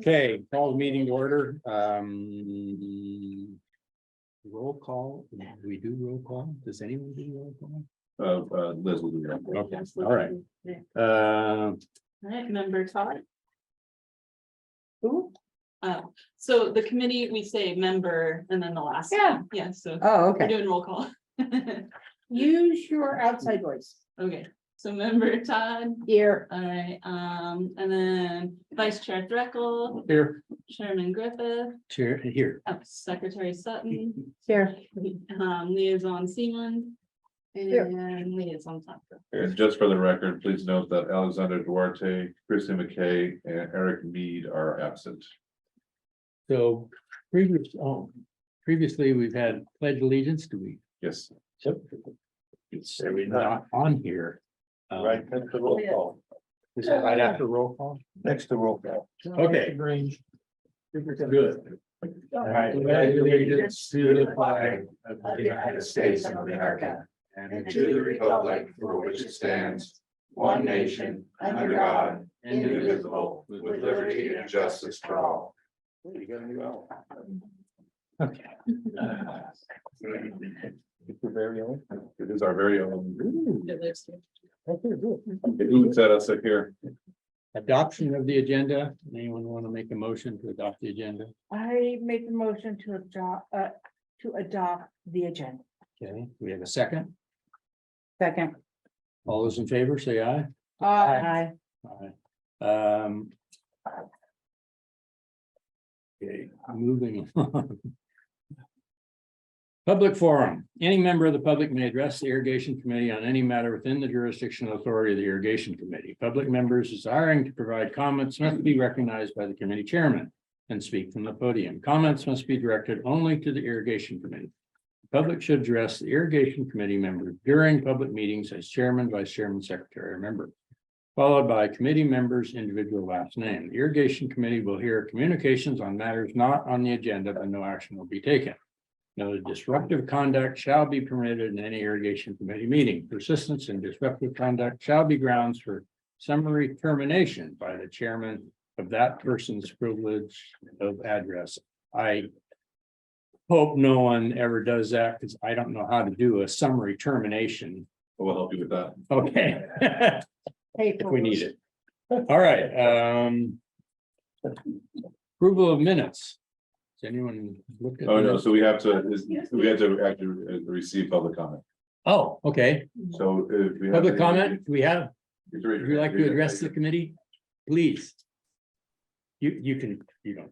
Okay, call the meeting to order. Roll call. Do we do roll call? Does anyone do roll call? Liz will do that. Okay, all right. All right, member Todd. Who? So the committee, we say member and then the last. Yeah. name. Yeah, so Oh, we're okay. doing roll call. Use your outside voice. Okay, so member Todd, Here. all right, and then Vice Chair Threckle, Here, Chairman Griffith, chair, here. Secretary Sutton, Here. Liaison Seaman, and Liaison Tucker. And just for the record, please note that Alexander Duarte, Christy McKay, and Eric Mead are absent. So previously we've had pledge allegiance. Do we? Yes. It's not on here. Right, next to roll call. Is that right after roll call? Next to roll call. Okay. Good. I pledge allegiance to the flag of the United States of America and to the republic for which it stands, one nation, under God, indivisible, with liberty and justice for all. Okay. It's your very own. It is our very own. Okay, good. Who set us up here? Adoption of the agenda. Anyone want to make a motion to adopt the agenda? I make the motion to adopt the agenda. Okay, we have a second. Second. All those in favor, say aye. Aye. Aye. Okay, moving on. Public forum. Any member of the public may address the irrigation committee on any matter within the jurisdictional authority of the irrigation committee. Public members desiring to provide comments must be recognized by the committee chairman and speak from the podium. Comments must be directed only to the irrigation committee. The public should address the irrigation committee members during public meetings as chairman, vice chairman, secretary, or member, followed by committee members' individual last name. The irrigation committee will hear communications on matters not on the agenda, but no action will be taken. No disruptive conduct shall be permitted in any irrigation committee meeting. Persistence in disruptive conduct shall be grounds for summary termination by the chairman of that person's privilege of address. I hope no one ever does that because I don't know how to do a summary termination. We'll help you with that. Okay. If we need it. All right. Approval of minutes. Does anyone look at? Oh, no, so we have to actually receive public comment. Oh, okay. So if we have. Public comment, do we have? Would you like to address the committee? Please. You don't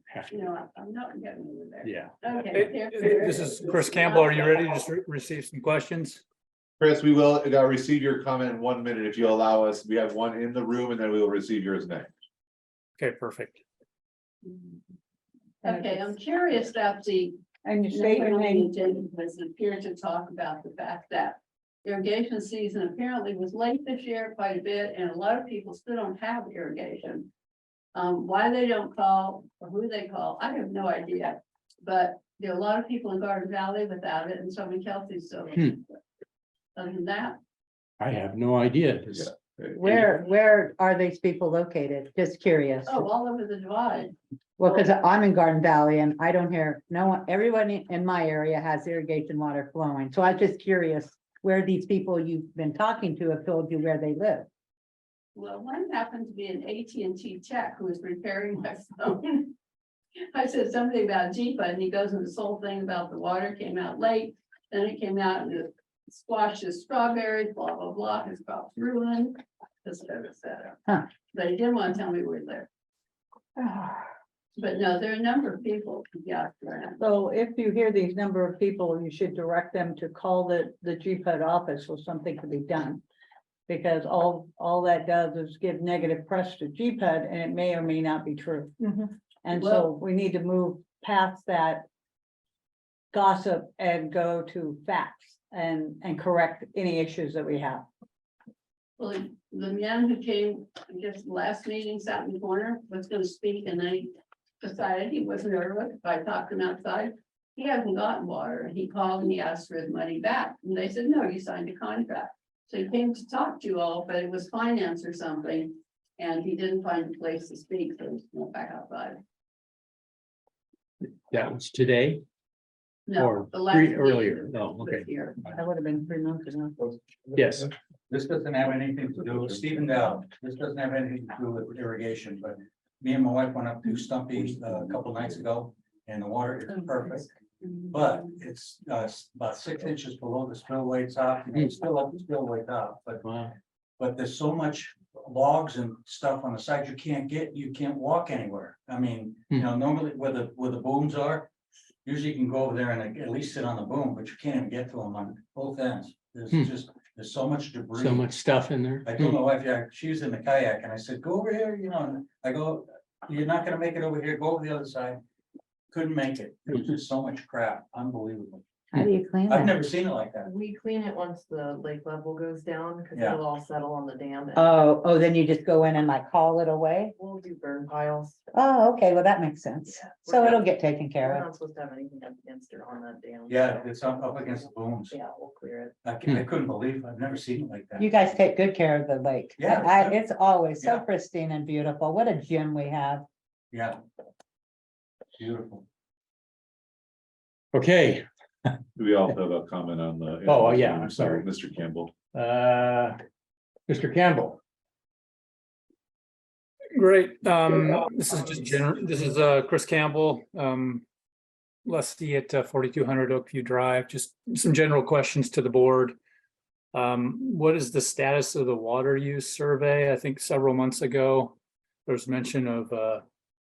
have to. No, I'm not getting over there. Yeah. Okay. This is Chris Campbell. Are you ready to just receive some questions? Chris, we will receive your comment in 1 minute if you allow us. We have one in the room and then we will receive yours next. Okay, perfect. Okay, I'm curious about And you state your name. because it appeared to talk about the fact that irrigation season apparently was late this year quite a bit, and a lot of people still don't have irrigation. Why they don't call or who they call, I have no idea, but there are a lot of people in Garden Valley without it, and so in Kelsey still. Other than that, I have no idea. Where are these people located? Just curious. oh, all over the divide. Well, because I'm in Garden Valley and I don't hear, no one, everybody in my area has irrigation water flowing. So I'm just curious where these people you've been talking to have told you where they live. Well, one happened to be an AT&T tech who was repairing my phone. I said something about GDPUD and he goes into this whole thing about the water came out late. Then it came out and it squashed his strawberries, blah, blah, blah, his crops ruined, et cetera. Huh. But he didn't want to tell me where he lived. But no, there are a number of people. Yeah. So if you hear these number of people, you should direct them to call the GPUD office so something can be done. Because all that does is give negative press to GPUD and it may or may not be true. And so we need to move past that gossip and go to facts and correct any issues that we have. Well, the man who came, I guess, last meeting sat in the corner, was gonna speak, and I decided he wasn't nervous. If I talked him outside, he hasn't gotten water, and he called and he asked for his money back, and they said, no, you signed a contract. So he came to talk to you all, but it was finance or something, and he didn't find a place to speak, so he went back outside. That was today No, or the last earlier? meeting No, okay. this year. That would have been 3 months ago. Yes. This doesn't have anything to do with Stephen Dow. This doesn't have anything to do with irrigation, but me and my wife went up to Stumpy a couple nights ago and the water is perfect. But it's about 6 inches below the spillway top. It's still up the spillway top, Wow. but there's so much logs and stuff on the side, you can't walk anywhere. I mean, you know, normally where the booms are, usually you can go over there and at least sit on the boom, but you can't even get to them on both ends. There's so much debris. So much stuff in there. I told my wife, yeah, she was in the kayak and I said, go over here, you know, and I go, you're not gonna make it over here, go over the other side. Couldn't make it. There was just so much crap, unbelievable. How do you clean I've that? never seen it like that. We clean it once the lake level goes down, because Yeah. it'll all settle on the dam. And Oh, then you just go in and like haul it away? we'll do burn piles. Oh, okay, well, that makes sense. So We're it'll not- get taken care We're of. not supposed to have anything up against or on that dam. Yeah, so, it's up against the booms. Yeah, we'll clear it. I couldn't believe, I've never seen it like that. You guys take good care of the lake. Yeah. It's always so Yeah. pristine and beautiful. What a gym we have. Yeah. Beautiful. Okay, Do we also have a comment on the? Oh, yeah, I'm sorry. Mr. Campbell. Mr. Campbell. Great. This is just general, this is Chris Campbell, lessee at 4200 Oakview Drive. Just some general questions to the board. What is the status of the water use survey? I think several months ago, there was mention of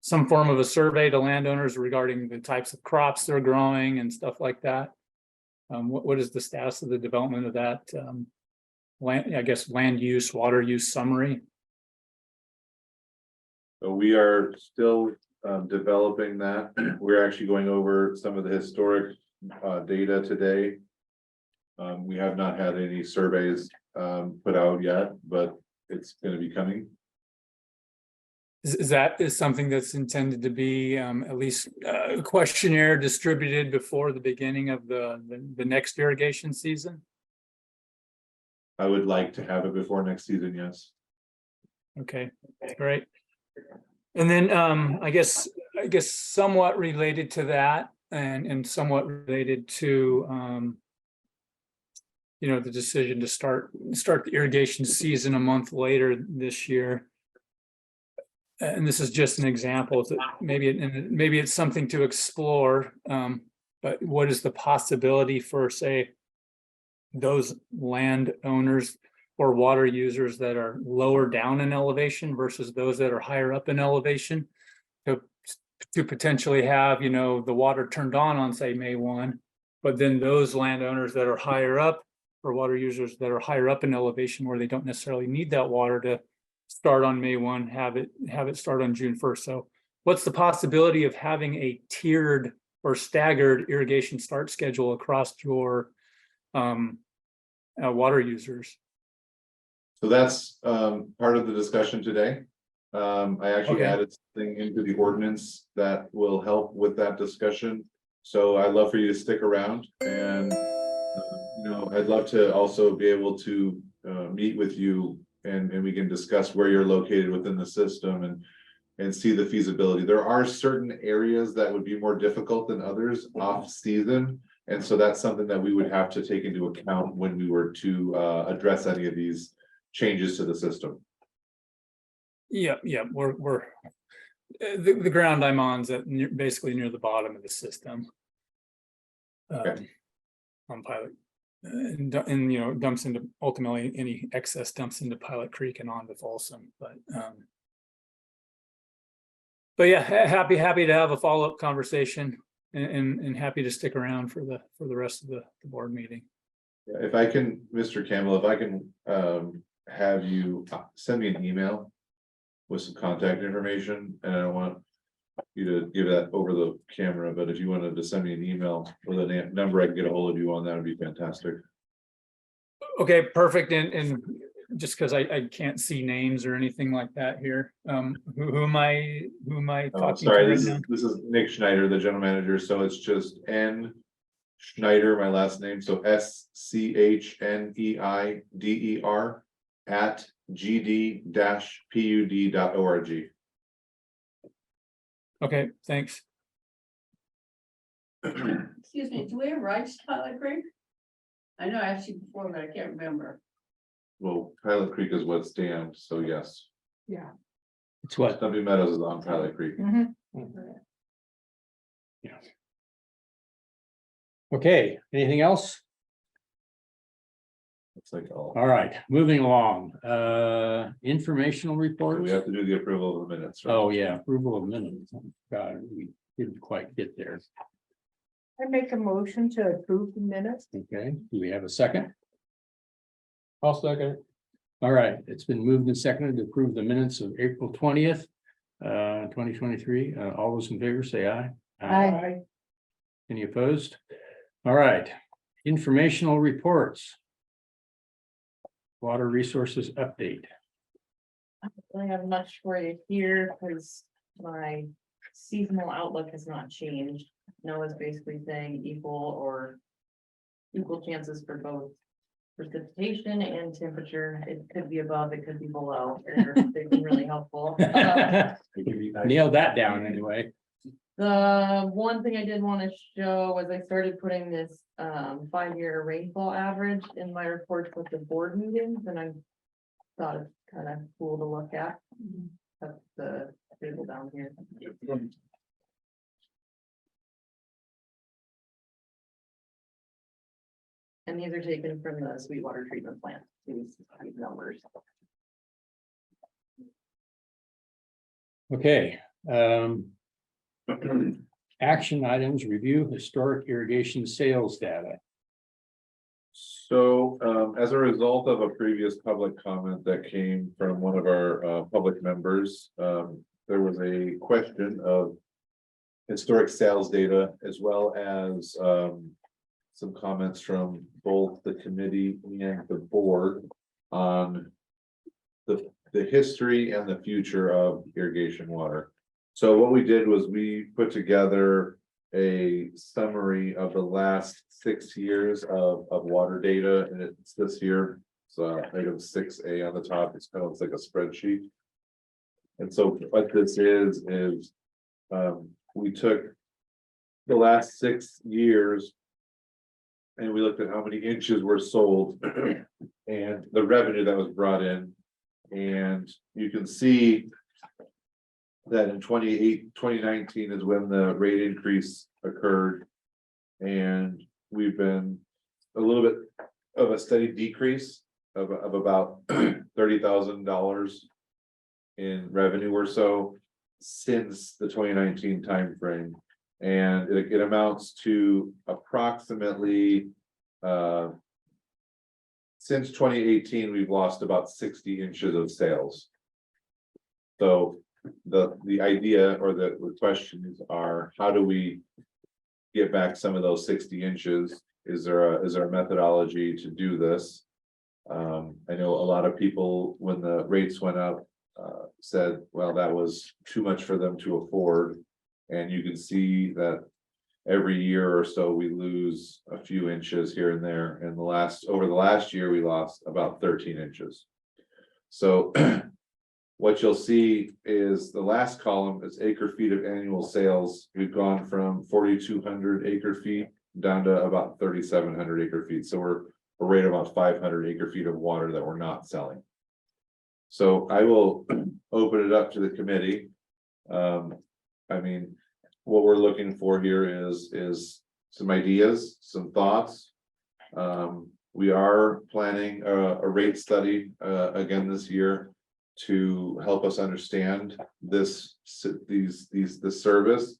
some form of a survey to landowners regarding the types of crops they're growing and stuff like that. What is the status of the development of that land use, water use summary? So we are still developing that. We're actually going over some of the historic data today. We have not had any surveys put out yet, but it's going to be coming. Is that something that's intended to be at least a questionnaire distributed before the beginning of the next irrigation season? I would like to have it before next season, yes. Okay, great. And then I guess somewhat related to that and somewhat related to the decision to start the irrigation season a month later this year. And this is just an example that maybe it's something to explore. But what is the possibility for, say, those landowners or water users that are lower down in elevation versus those that are higher up in elevation to potentially have, the water turned on say May 1, but then those landowners that are higher up or water users that are higher up in elevation where they don't necessarily need that water to start on May 1, have it start on June 1st. So what's the possibility of having a tiered or staggered irrigation start schedule across your water users? So that's part of the discussion today. I actually Okay. added something into the ordinance that will help with that discussion. So I'd love for you to stick around and, I'd love to also be able to meet with you and we can discuss where you're located within the system and see the feasibility. There are certain areas that would be more difficult than others off season. And so that's something that we would have to take into account when we were to address any of these changes to the system. Yeah, we're the ground I'm on is basically near the bottom of the system. Okay. On Pilot, and dumps into ultimately any excess dumps into Pilot Creek and onto Folsom, but yeah, happy to have a follow-up conversation and happy to stick around for the rest of the board meeting. If I can, Mr. Campbell, if I can have you send me an email with some contact information, and I don't want you to give that over the camera, but if you wanted to send me an email with a number I can get a hold of you on, that would be fantastic. Okay, perfect. And just because I can't see names or anything like that here, who am I Oh, talking sorry, to this right is now? this is Nick Schneider, the general manager, so it's just N Schneider, my last name, so SCHNEIDER at GD-PUD.org. Okay, thanks. Excuse me, do we have rights to Pilot Creek? I know I asked you before, but I can't remember. Well, Pilot Creek is what's dammed, so yes. It's what? Stumpy Meadows is on Pilot Creek. Okay, anything else? It's like, oh, All right, moving along, informational reports. we have to do the approval of the minutes. right? Oh, yeah, approval of minutes. God, we didn't quite get there. I make a motion to approve the minutes. Okay, do we have a second? I'll second. All right, it's been moved and seconded to approve the minutes of April 20th, 2023. All those in favor say aye. Aye. Any opposed? All right, informational reports. Water resources update. I don't really have much for you here because my seasonal outlook has not changed. NOAA's basically saying equal chances for both precipitation and temperature. It could be above, it could be below. They've been really helpful. Nailed that down anyway. The one thing I did want to show was I started putting this 5-year rainfall average in my reports with the board meetings, and I thought it's kind of cool to look at. That's the table down here. And these are taken from the Sweetwater treatment plant, these numbers. Okay. Action items, review historic irrigation sales data. So, as a result of a previous public comment that came from one of our, public members, there was a question of historic sales data as well as, some comments from both the committee and the board on the history and the future of irrigation water. So what we did was we put together a summary of the last 6 years of water data, and it's this here. So item 6A on the top, it's kind of looks like a spreadsheet. And so what this is, we took the last 6 years and we looked at how many inches were sold and the revenue that was brought in. And you can see that in 2019 is when the rate increase occurred. And we've been a little bit of a steady decrease of about $30,000 in revenue or so since the 2019 timeframe. And it amounts to approximately, since 2018, we've lost about 60 inches of sales. So the idea or the questions are, how do we get back some of those 60 inches? Is there a methodology to do this? I know a lot of people, when the rates went up, said, well, that was too much for them to afford. And you can see that every year or so, we lose a few inches here and there. And over the last year, we lost about 13 inches. So what you'll see is the last column is acre feet of annual sales. We've gone from 4,200 acre feet down to about 3,700 acre feet. So we're right about 500 acre feet of water that we're not selling. So I will open it up to the committee. I mean, what we're looking for here is some ideas, some thoughts. We are planning a rate study again this year to help us understand this service.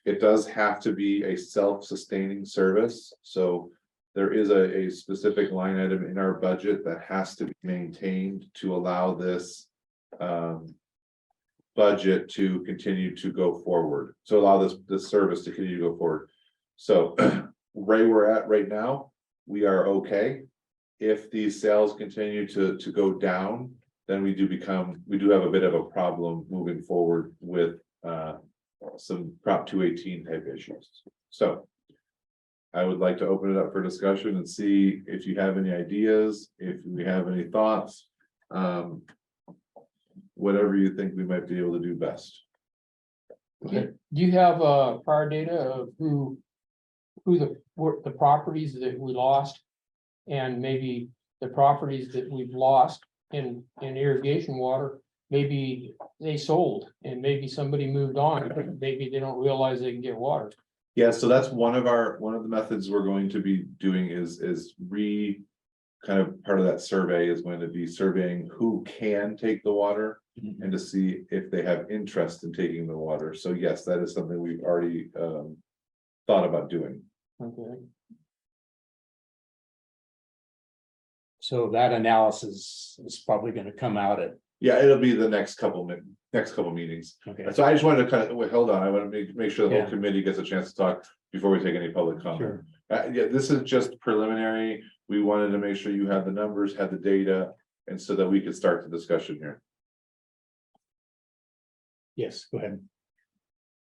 It does have to be a self-sustaining service, so there is a specific line item in our budget that has to be maintained to allow this budget to continue to go forward, to allow this service to continue to go forward. So right where we're at right now, we are okay. If these sales continue to go down, then we do have a bit of a problem moving forward with some Prop 218 type issues. So I would like to open it up for discussion and see if you have any ideas, if we have any thoughts. Whatever you think we might be able to do best. Do you have prior data of who the properties that we lost? And maybe the properties that we've lost in irrigation water, maybe they sold and maybe somebody moved on, but maybe they don't realize they can get water. Yeah, so that's one of the methods we're going to be doing is kind of part of that survey is going to be surveying who can take the water and to see if they have interest in taking the water. So yes, that is something we've already thought about doing. Okay. So that analysis is probably gonna come out at, Yeah, it'll be the next couple meetings. okay, So I just wanted to kind of, wait, hold on, I want to make sure the whole Yeah. committee gets a chance to talk before we take any public comment. sure. Yeah, this is just preliminary. We wanted to make sure you had the numbers, had the data, and so that we could start the discussion here. Yes, go ahead.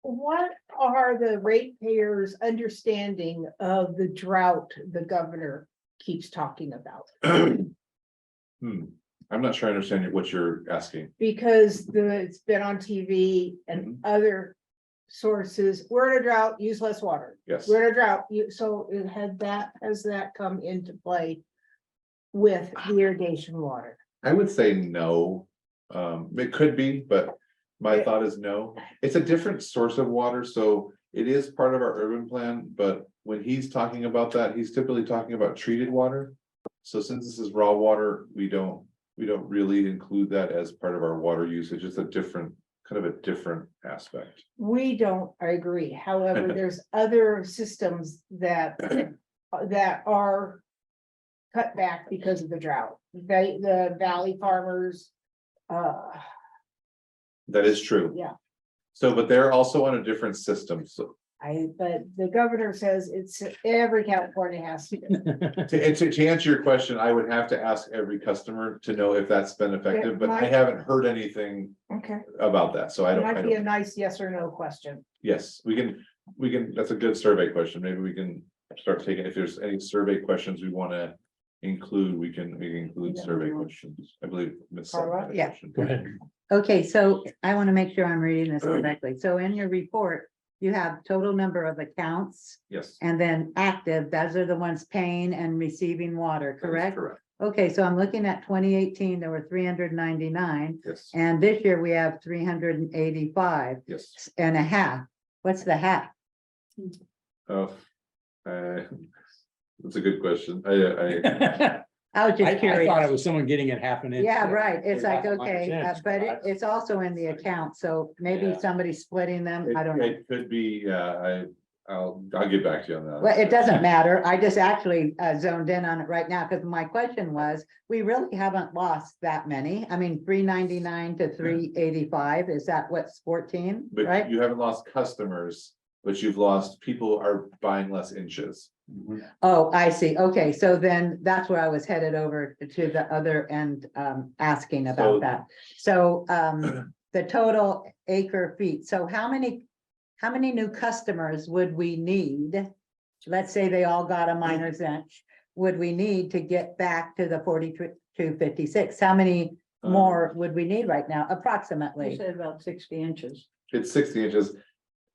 What are the ratepayers' understanding of the drought the governor keeps talking about? I'm not sure I understand what you're asking. Because it's been on TV and other sources, we're in a drought, use less water. Yes, We're in a drought, so has that come into play with the irrigation water? I would say no. It could be, but my thought is no. It's a different source of water, so it is part of our urban plan, but when he's talking about that, he's typically talking about treated water. So since this is raw water, we don't really include that as part of our water usage. It's a different aspect. We don't, I agree. However, there's other systems that are cut back because of the drought. The valley farmers, That is true. Yeah. So, but they're also on a different system, so. but the governor says it's every California has to. To answer your question, I would have to ask every customer to know if that's been effective, but I haven't heard anything Okay. about that, so I It don't. might be a nice yes or no question. Yes, we can, that's a good survey question. Maybe we can start taking, if there's any survey questions we want to include, we can include survey questions. I believe. Ms. Sutton had a Yeah. question. Go ahead. Okay, so I want to make sure I'm reading this correctly. So in your report, you have total number of accounts Yes. and then active, those are the ones paying and receiving water, that is correct? Correct, Okay, so I'm looking at 2018, there were 399, yes, and this year we have 385 yes. and a half. What's the half? Oh, that's a good question. I I was I just thought it curious. was someone getting it half an inch. Yeah, right. It's like, Half a okay, inch, but I- it's also in the account, so maybe Yeah. somebody's splitting them. I don't know. It could be, I'll get back to you on that. Well, it doesn't matter. I just actually zoned in on it right now because my question was, we really haven't lost that many. I mean, 399 to 385, is that what's 14, But right? you haven't lost customers, but you've lost, people are buying less inches. Oh, I see. Okay, so then that's where I was headed over to the other end, asking So- about that. So, the total acre feet. So how many new customers would we need? Let's say they all got a miner's inch. Would we need to get back to the 4256? How many more would we need right now, You approximately? said about 60 inches. It's 60 inches.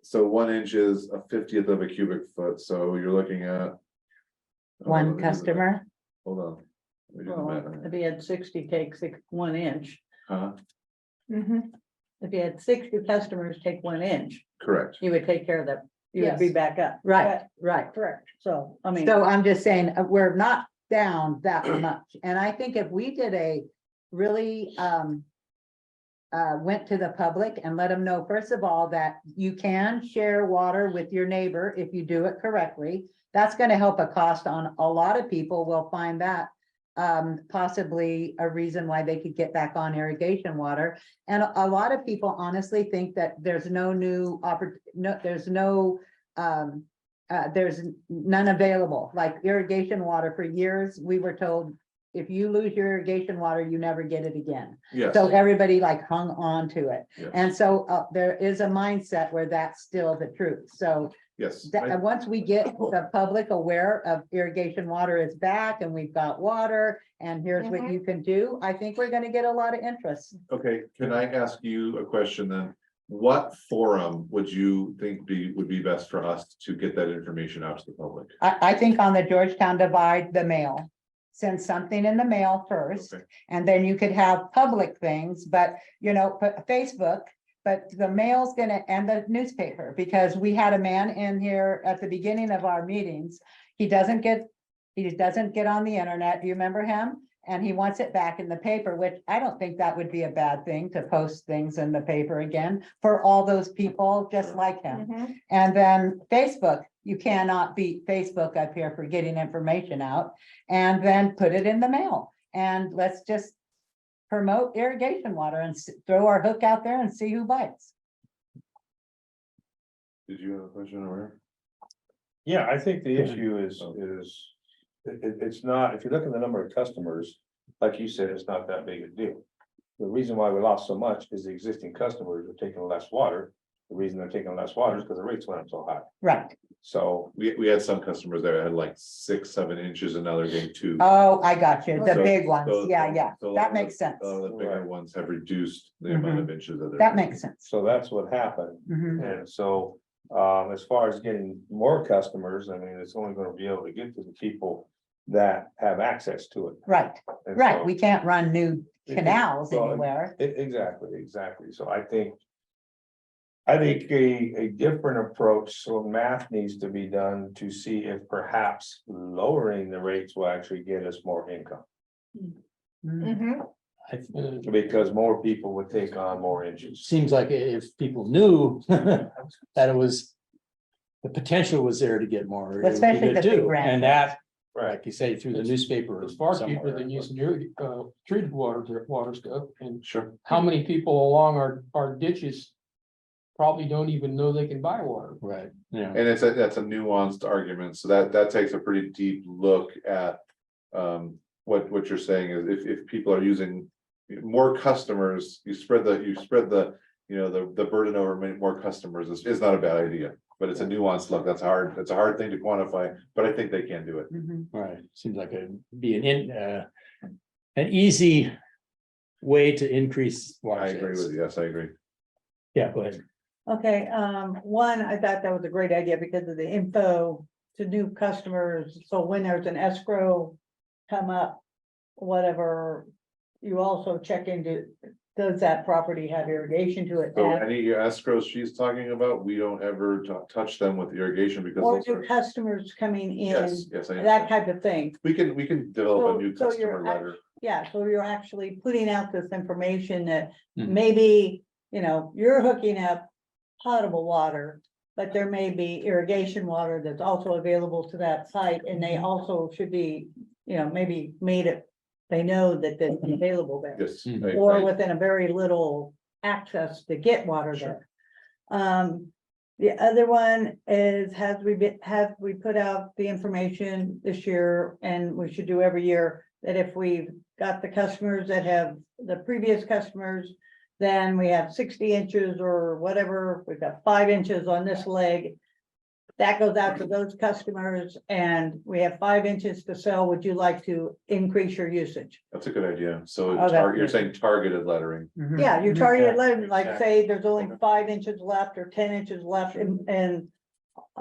So 1 inch is a 50th of a cubic foot, so you're looking at. One let me do the math. customer? Hold on. Let me do the Well, math. if he had 60, take 1 inch. Huh? If you had 60 customers, take 1 inch, Correct. you would take care of that. You would be Yes. back up. Right, right. Correct. So, I mean. So I'm just saying, we're not down that much. And I think if we did a really, went to the public and let them know, first of all, that you can share water with your neighbor if you do it correctly. That's gonna help a cost on a lot of people will find that possibly a reason why they could get back on irrigation water. And a lot of people honestly think that there's no new there's none available, like irrigation water for years. We were told, if you lose your irrigation water, you never get it again. Yes. So everybody like hung on to it. Yes. And so there is a mindset where that's still the truth. So Yes. that, once we get the public aware of irrigation water is back and we've got water and here's what you can do, I think we're gonna get a lot of interest. Okay, can I ask you a question then? what forum would you think would be best for us to get that information out to the public? I think on the Georgetown Divide, the mail. Send something in the mail first, Okay. and then you could have public things, but put Facebook. But the mail's gonna, and the newspaper, because we had a man in here at the beginning of our meetings. He doesn't get on the internet. Do you remember him? And he wants it back in the paper, which I don't think that would be a bad thing to post things in the paper again for all those people just like him. Mhm. And then Facebook, you cannot beat Facebook up here for getting information out, and then put it in the mail. And let's just promote irrigation water and throw our hook out there and see who bites. Did you have a question or? Yeah, I think the Go ahead. issue is, it's not, if you look at the number of customers, like you said, it's not that big a deal. The reason why we lost so much is the existing customers are taking less water. The reason they're taking less water is because the rates went up so high. Right. So, We had some customers there that had like 6, 7 inches and now they're getting 2. Oh, I got you. The So- big ones. so- Yeah. so That makes sense. The bigger Right. ones have reduced the amount of inches that they're. That makes sense. so that's what happened. Mhm. And so, as far as getting more customers, I mean, it's only gonna be able to get to the people that have access to it. Right, And right. so- We can't run new canals Well, anywhere. Exactly. So I think a different approach, so math needs to be done to see if perhaps lowering the rates will actually get us more income. Mhm. Because more people would take on more inches. Seems like if people knew that it was, the potential was there to get more. it would be Especially good the big too. grand And that, Right. like you say, through the newspaper. It's far somewhere. cheaper than using treated water stuff, and Sure. how many people along our ditches probably don't even know they can buy water. Right, yeah. And that's a nuanced argument, so that takes a pretty deep look at. What you're saying is if people are using more customers, you spread the, the burden over many more customers is not a bad idea. But it's a nuanced look, that's a hard thing to quantify, but I think they can do it. Mhm. Right, seems like an easy way to increase water. I agree with you, yes, I agree. Yeah, go ahead. Okay, one, I thought that was a great idea because of the info to new customers, so when there's an escrow come up, whatever, you also check into, does that property have irrigation to it? So And- any escrows she's talking about, we don't ever touch them with irrigation because. Or those do are- customers coming in, Yes, I that understand. type of thing. We can develop a new So you're customer letter. Yeah, so you're actually putting out this information that Mhm. maybe, you're hooking up potable water. But there may be irrigation water that's also available to that site, and they also should be, maybe made it. They know that that's available there, Yes. Mhm. or within a very little access to get water Sure. there. The other one is, have we put out the information this year, and we should do every year, that if we've got the customers that have the previous customers, then we have 60 inches or whatever, we've got 5 inches on this leg. That goes out to those customers, and we have 5 inches to sell. Would you like to increase your usage? That's a good idea. So Oh, that's you're good. saying targeted lettering. Mhm. Yeah, you Mhm. target Yeah, it, like exactly. say there's only 5 inches left or 10 inches left and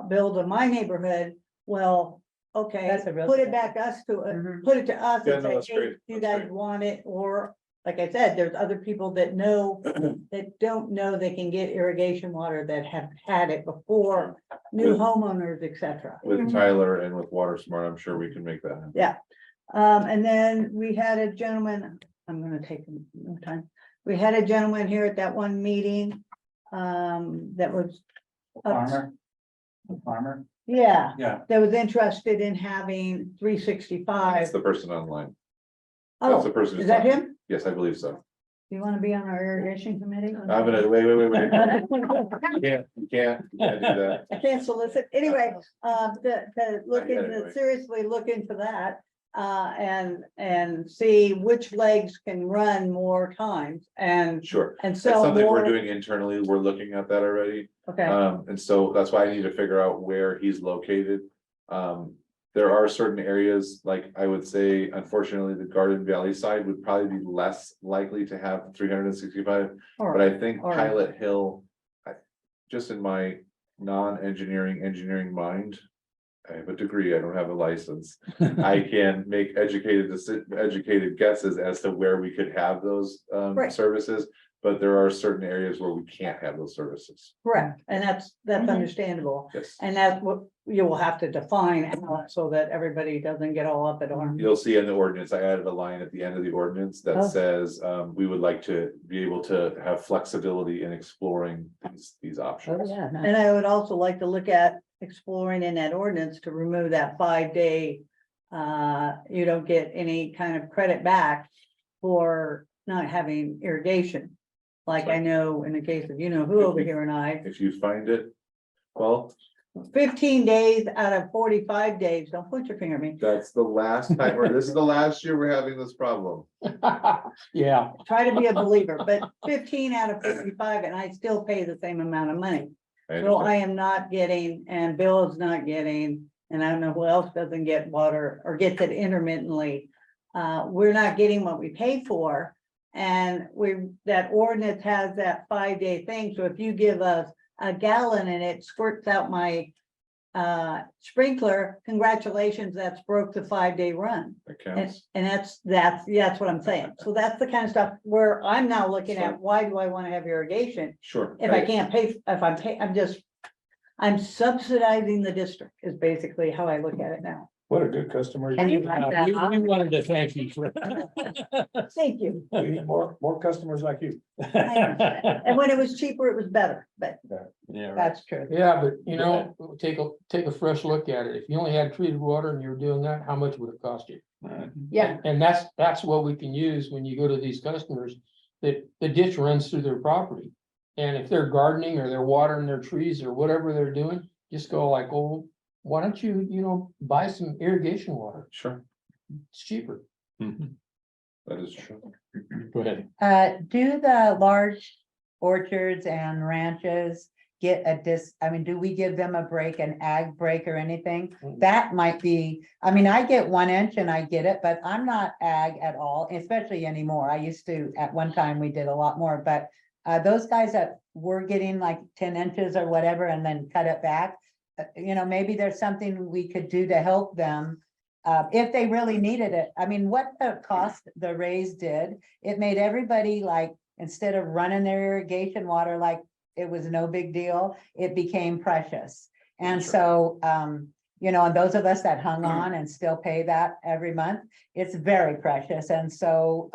build in my neighborhood, well, okay, That's a real put it thing. back us to, Mhm. put it to us Yeah, and no, say, that's hey, great. you That's guys great. want it? Or, like I said, there's other people that know, that don't know they can get irrigation water that have had it before, new homeowners, et cetera. With Tyler and with Water Smart, I'm sure we can make that happen. And then we had a gentleman, I'm gonna take no time. We had a gentleman here at that one meeting, that was. Farmer, Yeah, yeah. that was interested in having 365. That's the person online. That's the Oh, person. who's is that talking. him? Yes, I believe so. Do you wanna be on our irrigation committee? I'm gonna, wait. You can't do that. I can't solicit, anyway, to look Yeah, into, anyway. seriously look into that. And see which legs can run more times and Sure. That's sell something we're more. doing internally. We're looking at that already. Okay, And so that's why I need to figure out where he's located. There are certain areas, like I would say, unfortunately, the Garden Valley side would probably be less likely to have 365. Or- But I think or- Pilot Hill just in my non-engineering, engineering mind. I have a degree, I don't have a license. I can make educated guesses as to where we could have those Right. services. But there are certain areas where we can't have those services. Correct, and that's Mhm. understandable. Yes. And that's what you will have to define out so that everybody doesn't get all up in arms. You'll see in the ordinance, I added a line at the end of the ordinance that Oh. says, we would like to be able to have flexibility in exploring these options. And I would also like to look at exploring in that ordinance to remove that 5 day. You don't get any kind of credit back for not having irrigation. Like I know in the case of, who over here and I, If you find it, well, 15 days out of 45 days, don't put your finger at me. that's the last time, or this is the last year we're having this problem. Yeah, Try to be a believer, but 15 out of 45 and I still pay the same amount of money. I So understand. I am not getting, and Bill is not getting, and I don't know who else doesn't get water or gets it intermittently. We're not getting what we pay for. And that ordinance has that 5 day thing. So if you give us a gallon and it squirts out my sprinkler, congratulations, that's broke the 5 day run. That And, counts. and that's what I'm saying. So that's the kind of stuff where I'm now looking at, why do I want to have irrigation? Sure. If I can't pay, I'm subsidizing the district is basically how I look at it now. What a good customer. And you like that, We huh? wanted to thank you for that. Thank you. We need more customers like you. And when it was cheaper, it was better, but Yeah, right. That's true. yeah, but take a fresh look at it. If you only had treated water and you were doing that, how much would it cost you? Yeah, And that's what we can use when you go to these customers, that the ditch runs through their property. And if they're gardening or they're watering their trees or whatever they're doing, just go like, oh, why don't you, buy some irrigation water? Sure, It's cheaper. that is true. Go ahead. do the large orchards and ranches get do we give them a break, an ag break or anything? That might be, I get 1 inch and I get it, but I'm not ag at all, especially anymore. I used to, at one time, we did a lot more, but those guys that were getting like 10 inches or whatever and then cut it back, maybe there's something we could do to help them. If they really needed it. What the cost the raise did, it made everybody like, instead of running their irrigation water like it was no big deal, it became precious. And so, and those of us that hung on and still pay that every month, it's very precious. And so,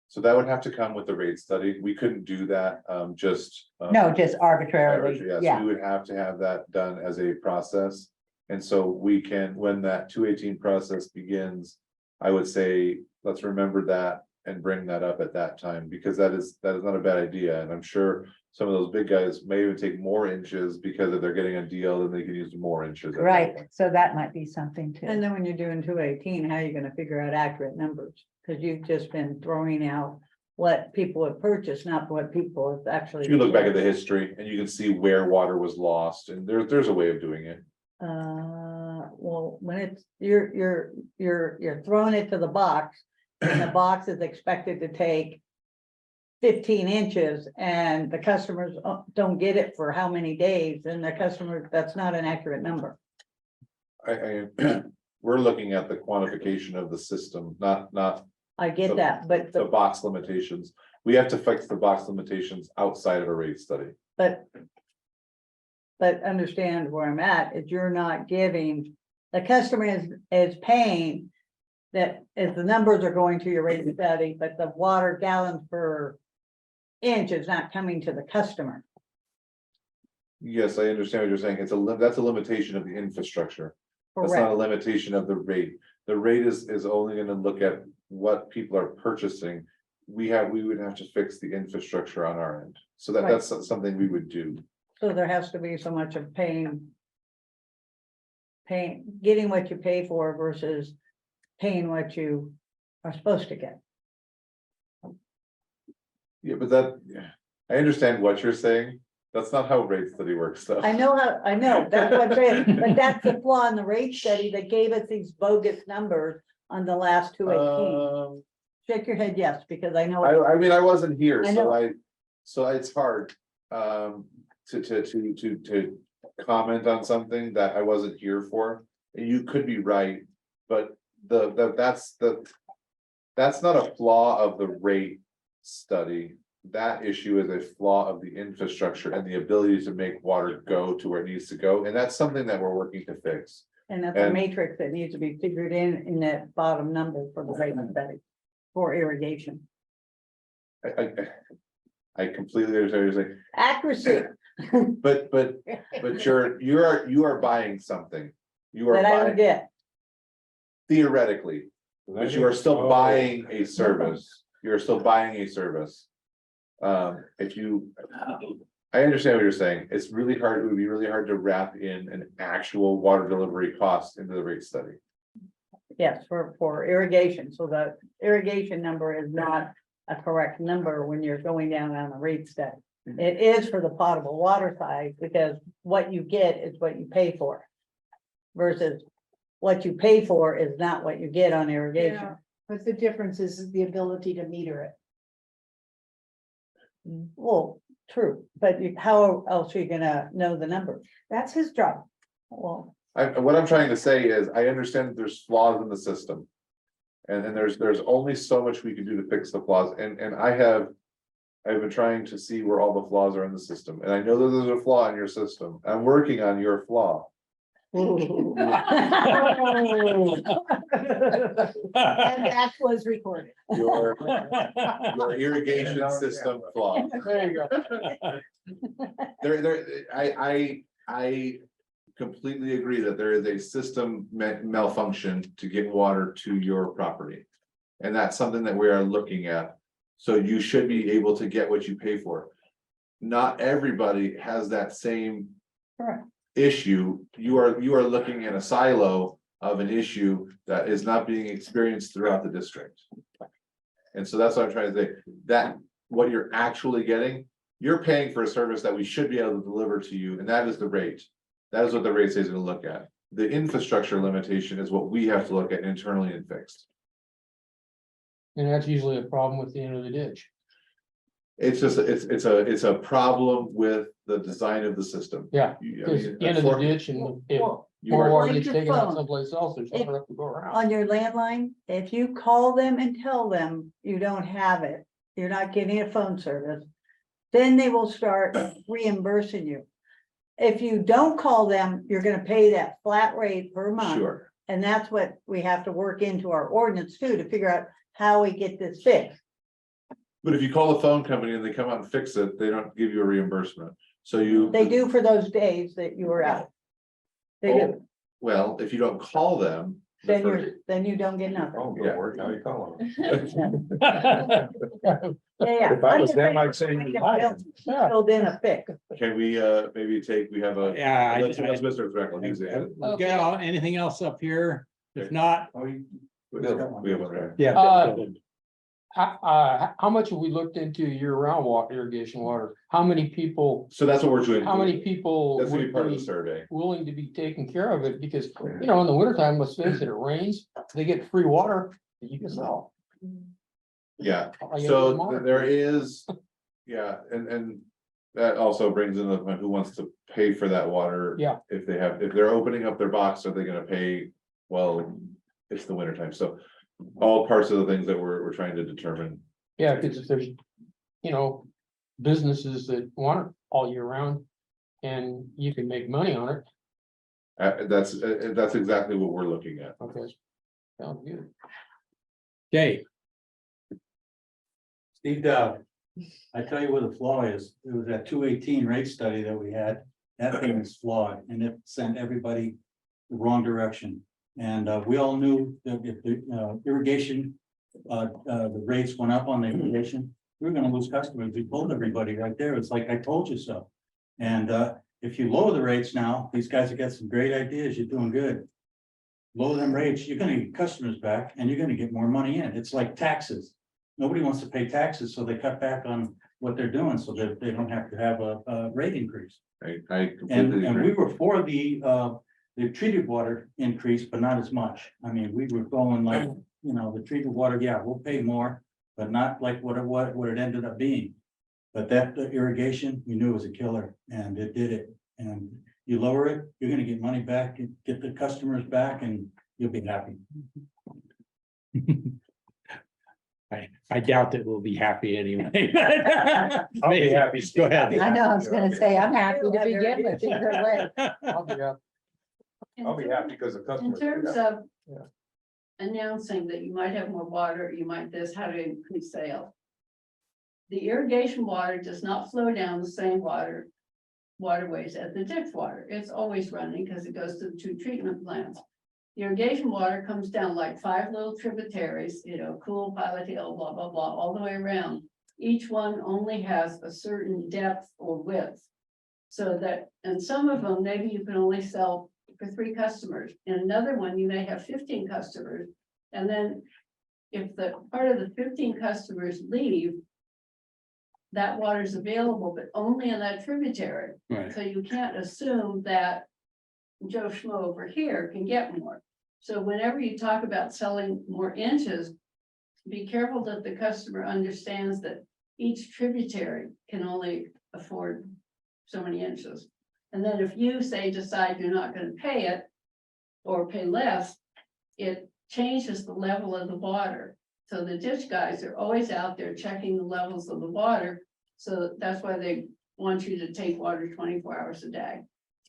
So that would have to come with the rate study. We couldn't do that, just. no, just arbitrarily, average, yes, yeah. we would have to have that done as a process. And so we can, when that 218 process begins, I would say, let's remember that and bring that up at that time, because that is not a bad idea. And I'm sure some of those big guys may even take more inches because if they're getting a deal, then they can use more inches. at that Right, point. so that might be something too. and then when you're doing 218, how are you gonna figure out accurate numbers? Because you've just been throwing out what people have purchased, not what people have actually. You can look back at the history and you can see where water was lost, and there's a way of doing it. Well, when it's, you're throwing it to the box, and the box is expected to take 15 inches, and the customers don't get it for how many days, and the customer, that's not an accurate number. We're looking at the quantification of the system, not I get that, but, the box limitations. We have to fix the box limitations outside of a rate study. but understand where I'm at, is you're not giving, the customer is paying that as the numbers are going to your rate study, but the water gallons per inch is not coming to the customer. Yes, I understand what you're saying. That's a limitation of the infrastructure. That's not a Correct, limitation of the rate. The rate is only gonna look at what people are purchasing. We would have to fix the infrastructure on our end. So Right. that's something we would do. so there has to be so much of paying, getting what you pay for versus paying what you are supposed to get. Yeah, but I understand what you're saying. That's not how rate study works, though. I know, that's what I'm saying, but that's the flaw in the rate study that gave us these bogus numbers on the last 218. Shake your head yes, because I know. I mean, I wasn't here, I know. so it's hard. to comment on something that I wasn't here for. And you could be right, but that's not a flaw of the rate study. That issue is a flaw of the infrastructure and the ability to make water go to where it needs to go, and that's something that we're working to fix. And that's a And- matrix that needs to be figured in that bottom number for the rate study for irrigation. I completely understand what you're saying, Accuracy but you are buying something. You are that I buying don't get. theoretically, but you are still buying a service. You're still buying a service. If you, I understand what you're saying. It's really hard, it would be really hard to wrap in an actual water delivery cost into the rate study. Yes, for irrigation. So the irrigation number is not a correct number when you're going down on a rate study. It is for the potable water side, because what you get is what you pay for. Versus what you pay for is not what you get on irrigation. Yeah, but the difference is the ability to meter it. Well, true, but how else are you gonna know the number? That's his job. Well, What I'm trying to say is, I understand that there's flaws in the system. And then there's only so much we can do to fix the flaws, and I've been trying to see where all the flaws are in the system, and I know that there's a flaw in your system. I'm working on your flaw. And that was recorded. Your irrigation system flaw. There you go. I completely agree that there is a system malfunction to get water to your property. And that's something that we are looking at. So you should be able to get what you pay for. Not everybody has that same Correct. issue. You are looking at a silo of an issue that is not being experienced throughout the district. And so that's what I'm trying to say, that what you're actually getting, you're paying for a service that we should be able to deliver to you, and that is the rate. That is what the rate says to look at. The infrastructure limitation is what we have to look at internally and fixed. And that's usually a problem with the end of the ditch. It's just, it's a problem with the design of the system. Yeah, I because mean, end of the ditch, and if well, you more are, water Like gets your taken out phone. someplace else, there's nowhere left to go around. on your landline, if you call them and tell them you don't have it, you're not getting a phone service, then they will start reimbursing you. If you don't call them, you're gonna pay that flat rate per month. sure, And that's what we have to work into our ordinance too, to figure out how we get this fixed. but if you call the phone company and they come out and fix it, they don't give you a reimbursement, so you. They do for those days that you were out. They do, Oh, well, if you don't call them. the then first- then you don't get nothing. Oh, Yeah. go work, how you calling? Yeah. If I was them, I'm I'd just say saying you we lied. Yeah. filled in a fix. Can we maybe we have a. Yeah, I- Let's Mr. Threckle, he's in. We got anything else up here? If not, Oh, you- We have one there. yeah. How much have we looked into year-round water, irrigation water? How many people, So that's what we're doing. how many people That's gonna be would part of the be survey. willing to be taking care of it? Because, you know, in the wintertime, let's face it, it rains, they get free water that you can sell. Yeah, All you gotta do is so monitor. there is, yeah, and that also brings in the point, who wants to pay for that water? Yeah. If they're opening up their box, are they gonna pay? Well, it's the winter time, so all parts of the things that we're trying to determine. Yeah, because if there's, you know, businesses that want it all year round and you can make money on it, That's exactly what we're looking at. okay. Sounds good. Okay, Steve Dowd, I tell you where the flaw is. It was that 218 rate study that we had. That thing is flawed and it sent everybody the wrong direction. And we all knew that if the irrigation, the rates went up on the irrigation, we were gonna lose customers. We told everybody right there. It's like, I told you so. And if you lower the rates now, these guys have got some great ideas. You're doing good. Lower them rates, you're gonna get customers back and you're gonna get more money in. It's like taxes. Nobody wants to pay taxes, so they cut back on what they're doing so that they don't have to have a rate increase. I completely And we agree. were for the treated water increase, but not as much. I mean, we were going like, you know, the treated water, yeah, we'll pay more, but not like what it ended up being. But that irrigation, we knew was a killer and it did it. And you lower it, you're gonna get money back, get the customers back and you'll be happy. I doubt that we'll be happy anyway. I'll be happy. Go ahead. I know, I was gonna say, I'm happy to begin with either way. I'll be happy. I'll be happy because the In customers. terms of. Yeah. Announcing that you might have more water, you might this, how to increase sales. The irrigation water does not flow down the same waterways as the ditch water. It's always running because it goes to the 2 treatment plants. The irrigation water comes down like 5 little tributaries, Cool, Pilot Hill, blah, blah, blah, all the way around. Each one only has a certain depth or width. So that, and some of them, maybe you can only sell for 3 customers. In another one, you may have 15 customers. And then if the part of the 15 customers leave, that water is available, but only in that tributary. Right. So you can't assume that Joe Schmo over here can get more. So whenever you talk about selling more inches, be careful that the customer understands that each tributary can only afford so many inches. And then if you decide you're not going to pay it or pay less, it changes the level of the water. So the ditch guys are always out there checking the levels of the water. So that's why they want you to take water 24 hours a day.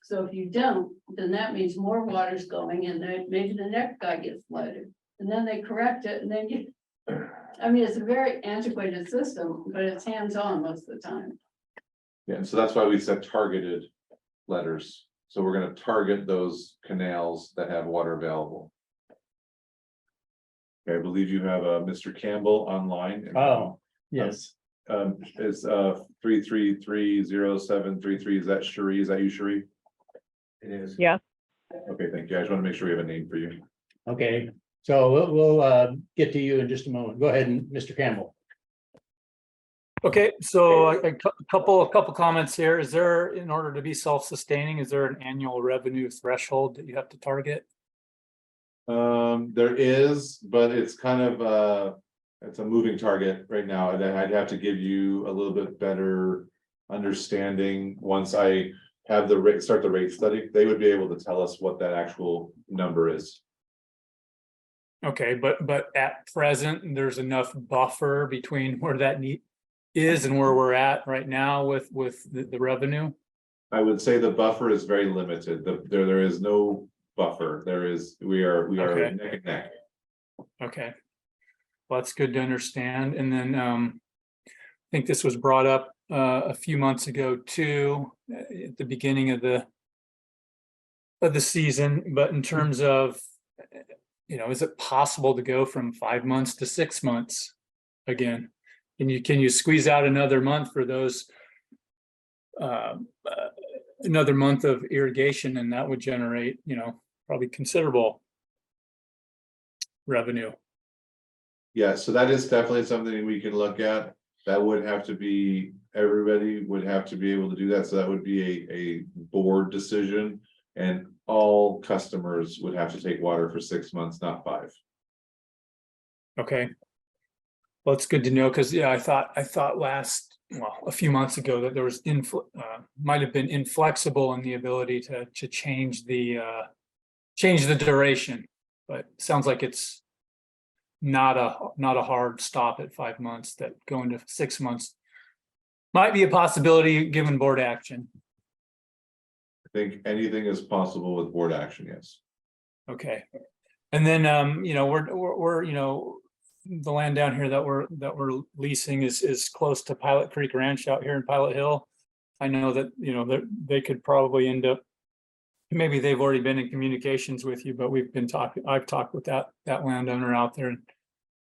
So if you don't, then that means more water's going and then maybe the next guy gets flooded. And then they correct it and then you, I mean, it's a very antiquated system, but it's hands-on most of the time. Yeah, so that's why we said targeted letters. So we're gonna target those canals that have water available. Okay, I believe you have Mr. Campbell online. Oh, yes. It's 3330733. Is that Cherie? Is that you, Cherie? It is. Yeah. Okay, thank you. I just want to make sure we have a name for you. Okay, so we'll get to you in just a moment. Go ahead, and Mr. Campbell. Okay, so a couple comments here. Is there, in order to be self-sustaining, is there an annual revenue threshold that you have to target? There is, but it's kind of it's a moving target right now, and I'd have to give you a little bit better understanding once I have the rate, start the rate study. They would be able to tell us what that actual number is. Okay, but at present, there's enough buffer between where that need is and where we're at right now with the revenue. I would say the buffer is very limited. There is no buffer. We are Okay. neck and neck. Okay. Well, that's good to understand. And then I think this was brought up a few months ago too, at the beginning of the season, but in terms of, is it possible to go from 5 months to 6 months again? Can you squeeze out another month for those another month of irrigation, and that would generate, probably considerable revenue. Yeah, so that is definitely something we can look at. That would have to be, everybody would have to be able to do that. So that would be a board decision. And all customers would have to take water for 6 months, not 5. Okay. Well, it's good to know, because I thought a few months ago that there was might have been inflexible in the ability to change the duration, but sounds like it's not a hard stop at 5 months, that going to 6 months might be a possibility given board action. I think anything is possible with board action, yes. Okay. And then, we're the land down here that we're leasing is close to Pilot Creek Ranch out here in Pilot Hill. I know that, they could probably end up, maybe they've already been in communications with you, but I've talked with that landowner out there. And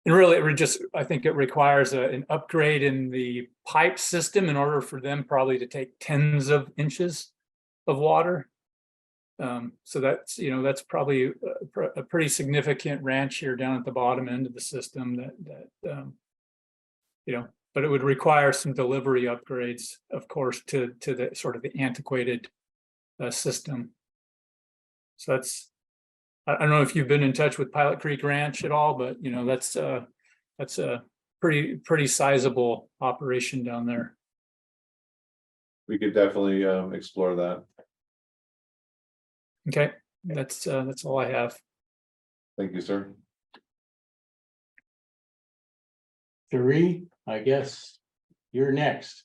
really, I think it requires an upgrade in the pipe system in order for them probably to take tens of inches of water. So that's probably a pretty significant ranch here down at the bottom end of the system but it would require some delivery upgrades, of course, to the sort of the antiquated system. So I don't know if you've been in touch with Pilot Creek Ranch at all, but that's a pretty sizable operation down there. we could definitely explore that. Okay, that's all I have. Thank you, sir. Three, I guess you're next.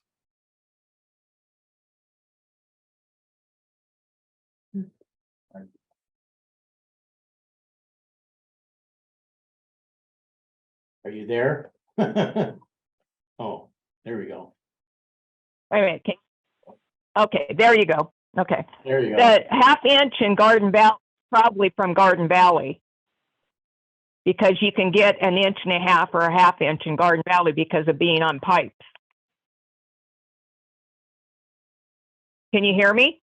Are you there? Oh, there we go. Wait a minute. Okay, there you go. Okay. There you go. The half inch in Garden Valley, probably from Garden Valley. Because you can get an inch and a half or a half inch in Garden Valley because of being on pipes. Can you hear me?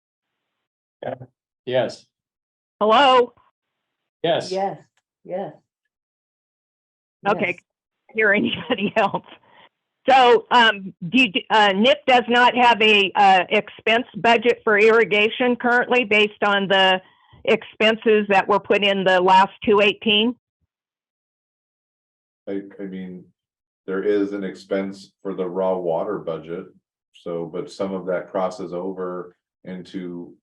Yes, Hello? yes. Yes, yes. Okay, hear anybody else? So, NIP does not have a, expense budget for irrigation currently based on the expenses that were put in the last 218? I mean, there is an expense for the raw water budget. So, but some of that crosses over into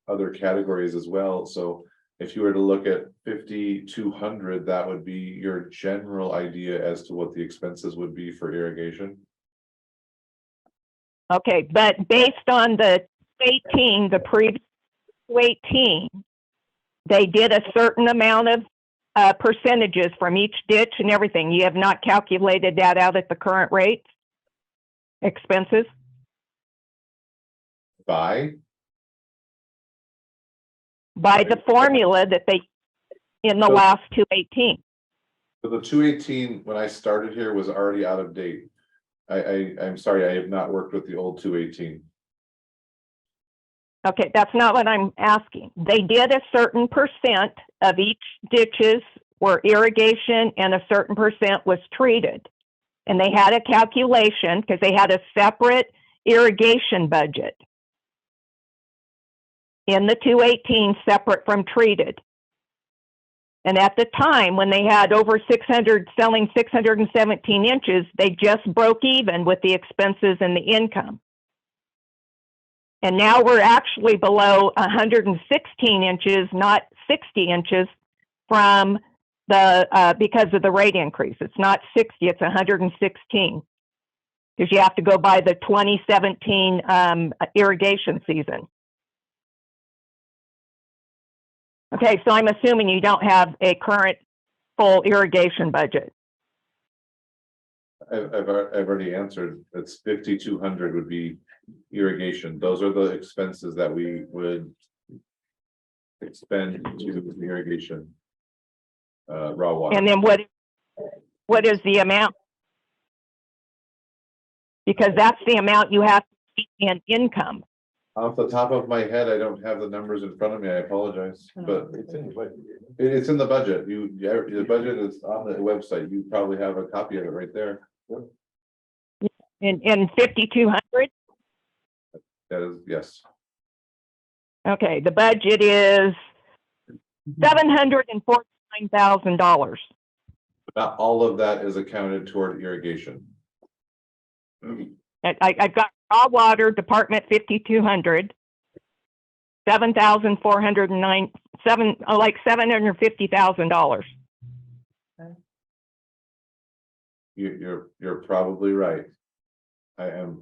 other categories as well. So if you were to look at 5,200, that would be your general idea as to what the expenses would be for irrigation. Okay, but based on the 18, the previous 18, they did a certain amount of percentages from each ditch and everything. You have not calculated that out at the current rate? Expenses? By The formula that they, in the So- last 218. So the 218, when I started here, was already out of date. I'm sorry, I have not worked with the old 218. Okay, that's not what I'm asking. They did a certain percent of each ditches were irrigation and a certain percent was treated. And they had a calculation because they had a separate irrigation budget in the 218 separate from treated. And at the time when they had over 600, selling 617 inches, they just broke even with the expenses and the income. And now we're actually below 116 inches, not 60 inches from the, because of the rate increase. It's not 60, it's 116. Because you have to go by the 2017 irrigation season. Okay, so I'm assuming you don't have a current full irrigation budget. I've already answered. It's 5,200 would be irrigation. Those are the expenses that we would expend to the irrigation. Raw water. And then what is the amount? Because that's the amount you have in income. Off the top of my head, I don't have the numbers in front of me. I apologize, but It's in the budget. it's in the budget. The budget is on the website. You probably have a copy of it right there. In 5,200? That is, yes. Okay, the budget is $749,000. Not all of that is accounted toward irrigation. I've got raw water department 5,200, 7,409, like $750,000. You're probably right. I'm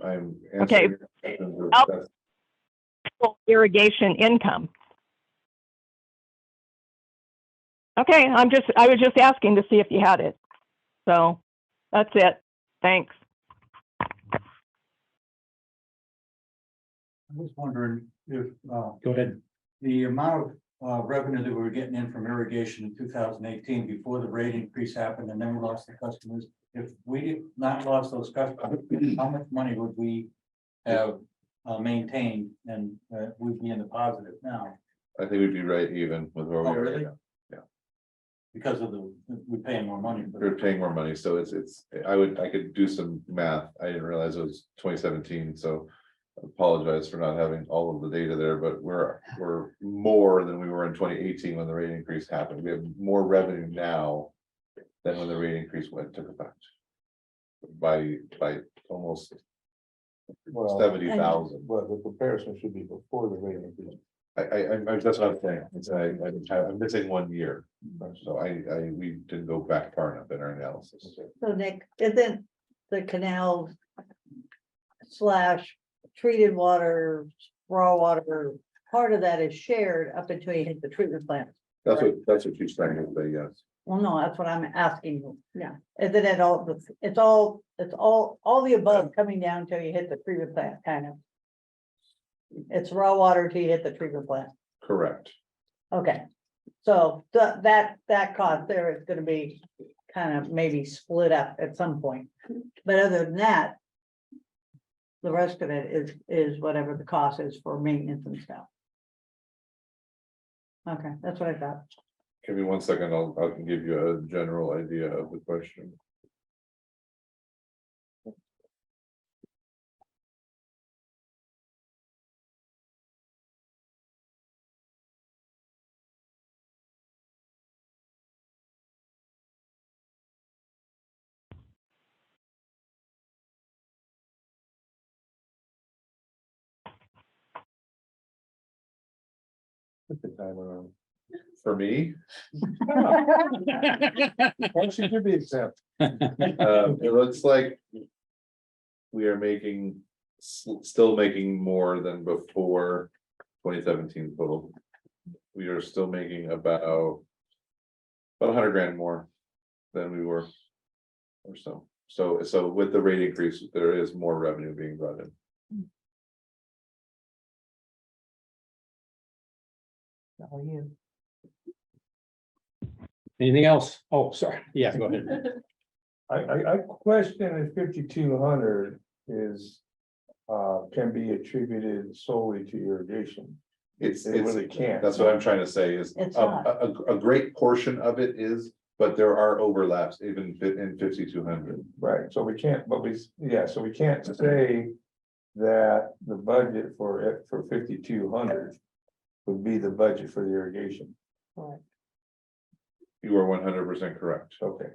Okay. answering. Irrigation income. Okay, I was just asking to see if you had it. So that's it. Thanks. I was wondering if, Go ahead. the amount of revenue that we were getting in from irrigation in 2018 before the rate increase happened and then we lost the customers. If we did not lost those customers, how much money would we have maintained and we'd be in the positive now? I think we'd be right even with where we Oh, are right really? now. Because of we're paying more money. We're paying more money, so I could do some math. I didn't realize it was 2017, so I apologize for not having all of the data there, but we're more than we were in 2018 when the rate increase happened. We have more revenue now than when the rate increase took effect. By almost Well, 70,000. well, the comparison should be before the rate increase. That's what I'm saying, it's, I'm missing 1 year, so we didn't go back far enough in our analysis. So Nick, isn't the canals slash treated water, raw water, part of that is shared up until you hit the treatment plant? That's what you're saying, is that yes. Well, no, that's what I'm asking you. Yeah. Isn't it all, it's all the above coming down till you hit the treatment plant, kind of. It's raw water till you hit the treatment plant. Correct. Okay. So that cost there is gonna be kind of maybe split up at some point. But other than that, the rest of it is whatever the cost is for maintenance and stuff. Okay, that's what I thought. Give me 1 second, I can give you a general idea of the question. Put the timer on. For me, Why should you be exempt? it looks like we are making, still making more than before 2017 total. We are still making about 100 grand more than we were, or so. So with the rate increase, there is more revenue being brought in. Oh, you. Anything else? Oh, sorry. Yeah, go ahead. I question if 5,200 is, can be attributed solely to irrigation. It really can't. That's what I'm trying to say is It's a great portion of it is, but there are overlaps even in 5,200. Right, so we can't, so we can't say that the budget for 5,200 would be the budget for the irrigation. You are 100% correct. Okay.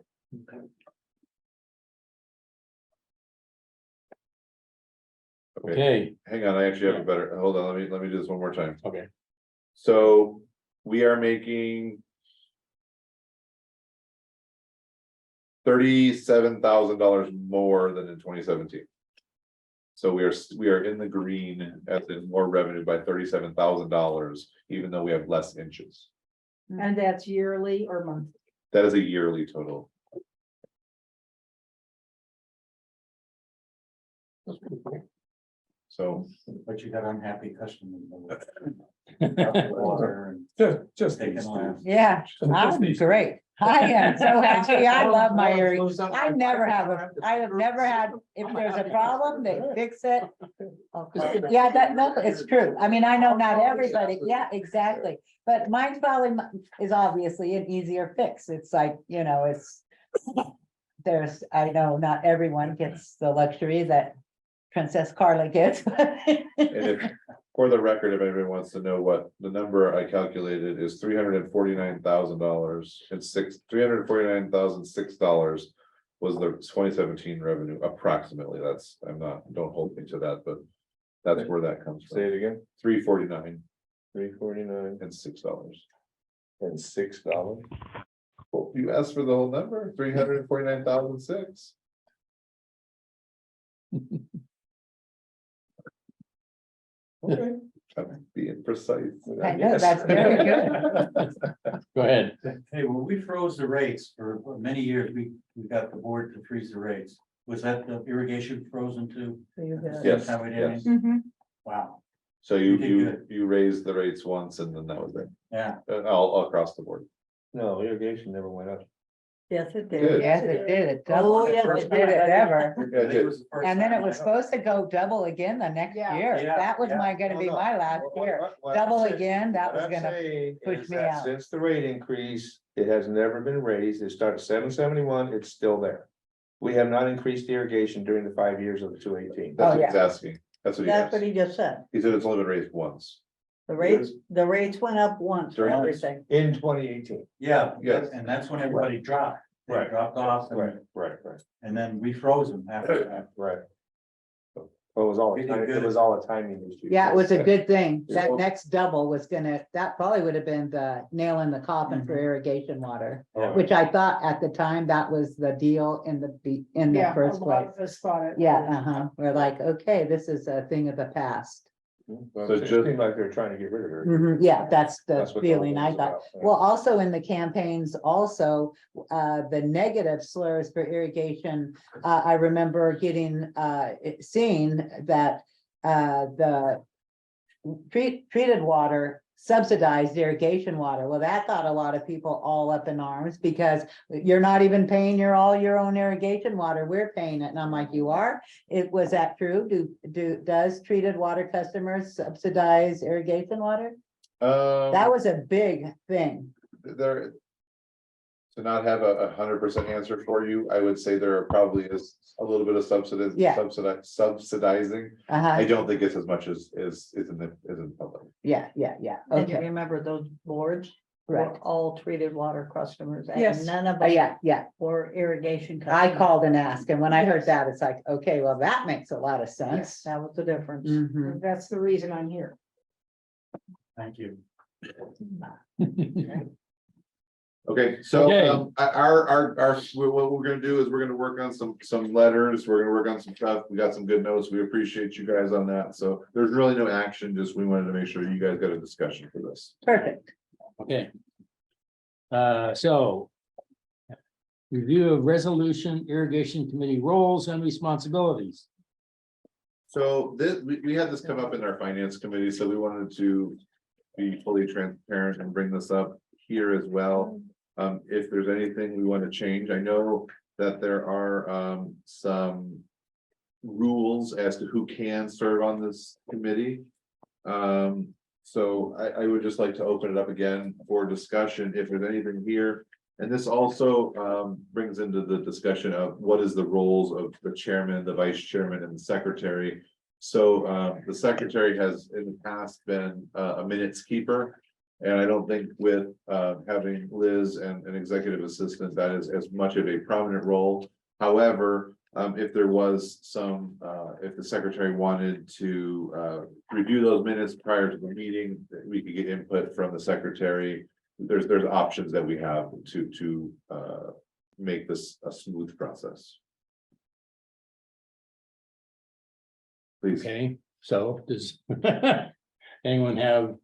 Okay, Hang on, I actually have a better, hold on, let me do this one more time. okay. So we are making $37,000 more than in 2017. So we are in the green as in more revenue by $37,000, even though we have less inches. And that's yearly or monthly? That is a yearly total. So But you got unhappy customers. Just Taking these two. off. Yeah, I'm great. I am so happy. I love my area. I have never had, if there's a problem, they fix it. Yeah, no, it's true. I mean, I know not everybody, yeah, exactly. But mine's probably is obviously an easier fix. It's like, I know not everyone gets the luxury that Princess Carla gets. and if, for the record, if anybody wants to know what the number I calculated is $349,000 and $349,006 was the 2017 revenue approximately. That's, don't hold me to that, but that's where that comes Say from. it again, 349 $349 and $6. and $6. Well, you asked for the whole number, 349,006. Okay. I'm being precise. I know, that's very good. Go ahead. Hey, when we froze the rates for many years, we got the board to freeze the rates. Was that the irrigation frozen too? Yes, How we did yes. it? Wow, So You did you raised the rates once and then that was it, yeah. all across the board. No, irrigation never went up. Yes, it Good. did. Yes, it did. It Oh, doubled. yes, It it did it did. ever. Yeah, it did. And then it was supposed to go double again the next Yeah. year. Yeah, That was gonna be my last year. Double again, that was gonna push me out. Since the rate increase, it has never been raised. It started 771, it's still there. We have not increased irrigation during the 5 years of the 218. That's Oh, what yeah. he's asking. That's what he That's asked. what he just said. He said it's only been raised once. The rates went up once for During- everything. In 2018. Yeah, Yes. and that's when everybody dropped. They Right. dropped off Right, and, right. and then we froze them after that. Right. Well, it was all, We did it good. was all a timing issue. Yeah, it was a good thing. That So- next double was gonna, that probably would have been the nail in the coffin for irrigation water. Oh, Which I thought at the time that was the deal in in the Yeah, first a lot place. of us thought it. Yeah, uh-huh. We're like, okay, this is a thing of the past. Well, So it just- seemed like they're trying to get rid of her. Mhm, yeah, that's the That's what the whole feeling thing I was got. about, yeah. Well, also in the campaigns, also, the negative slurs for irrigation. I remember getting, seeing that, the treated water subsidized irrigation water. Well, that got a lot of people all up in arms because you're not even paying all your own irrigation water. We're paying it. And I'm like, you are? Was that true? Does treated water customers subsidize irrigation water? That was a big thing. There. To not have a 100% answer for you, I would say there probably is a little bit of Yeah. subsidizing. I Uh-huh, don't think it's as much as is in the public. yeah, And you okay, remember those boards were right. all treated water customers. and Yes. None of them Yeah, were irrigation. I customers. called and asked, and when I heard that, it's like, okay, well, that makes a lot of sense. That was the difference. Mhm. That's the reason I'm here. Thank you. Okay, so Okay. what we're gonna do is we're gonna work on some letters, we're gonna work on some stuff, we got some good notes, we appreciate you guys on that, so there's really no action, just we wanted to make sure you guys got a discussion for this. Perfect. Okay. So. Review of resolution irrigation committee roles and responsibilities. So this, we had this come up in our finance committee, so we wanted to be fully transparent and bring this up here as well. If there's anything we want to change, I know that there are some rules as to who can serve on this committee. So I would just like to open it up again for discussion if there's anything here. And this also brings into the discussion of what is the roles of the chairman, the vice chairman, and the secretary. So the secretary has in the past been a minutes keeper. And I don't think with having Liz and an executive assistant, that is as much of a prominent role. However, if there was some, if the secretary wanted to review those minutes prior to the meeting, we could get input from the secretary. There's options that we have to make this a smooth process. Please. Okay, so does anyone have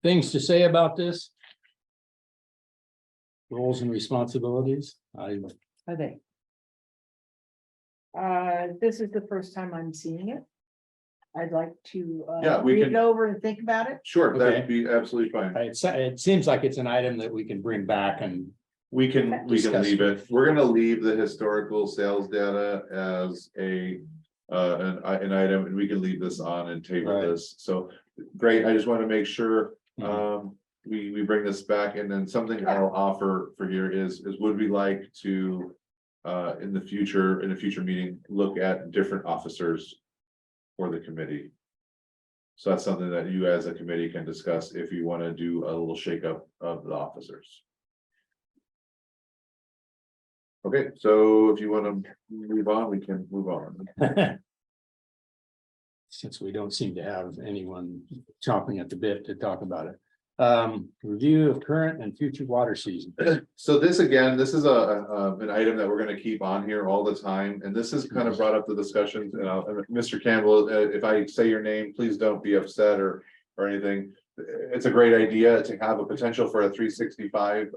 things to say about this? Roles and responsibilities? Are they? This is the first time I'm seeing it. I'd like to, Yeah, we read can- it over and think about it. Sure, Okay. that'd be absolutely fine. It seems like it's an item that we can bring back and, We can Discuss. leave it. We're gonna leave the historical sales data as an item, and we can leave this on and table Right. this. So, great, I just want to make sure, Mhm. we bring this back, and then something I'll offer for here is would we like to in a future meeting, look at different officers for the committee. So that's something that you as a committee can discuss if you want to do a little shakeup of the officers. Okay, so if you want to move on, we can move on. since we don't seem to have anyone chomping at the bit to talk about it. Review of current and future water seasons. So this again, this is an item that we're gonna keep on here all the time, and this is kind of brought up the discussions, and Mr. Campbell, if I say your name, please don't be upset or anything. It's a great idea to have a potential for a 365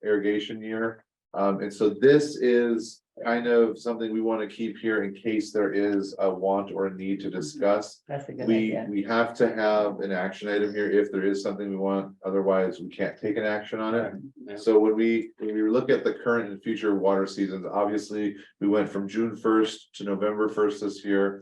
irrigation year. And so this is kind of something we want to keep here in case there is a want or a need to discuss. That's a good We idea. have to have an action item here if there is something we want, otherwise we can't take an action on it. Yeah. So when we look at the current and future water seasons, obviously, we went from June 1st to November 1st this year.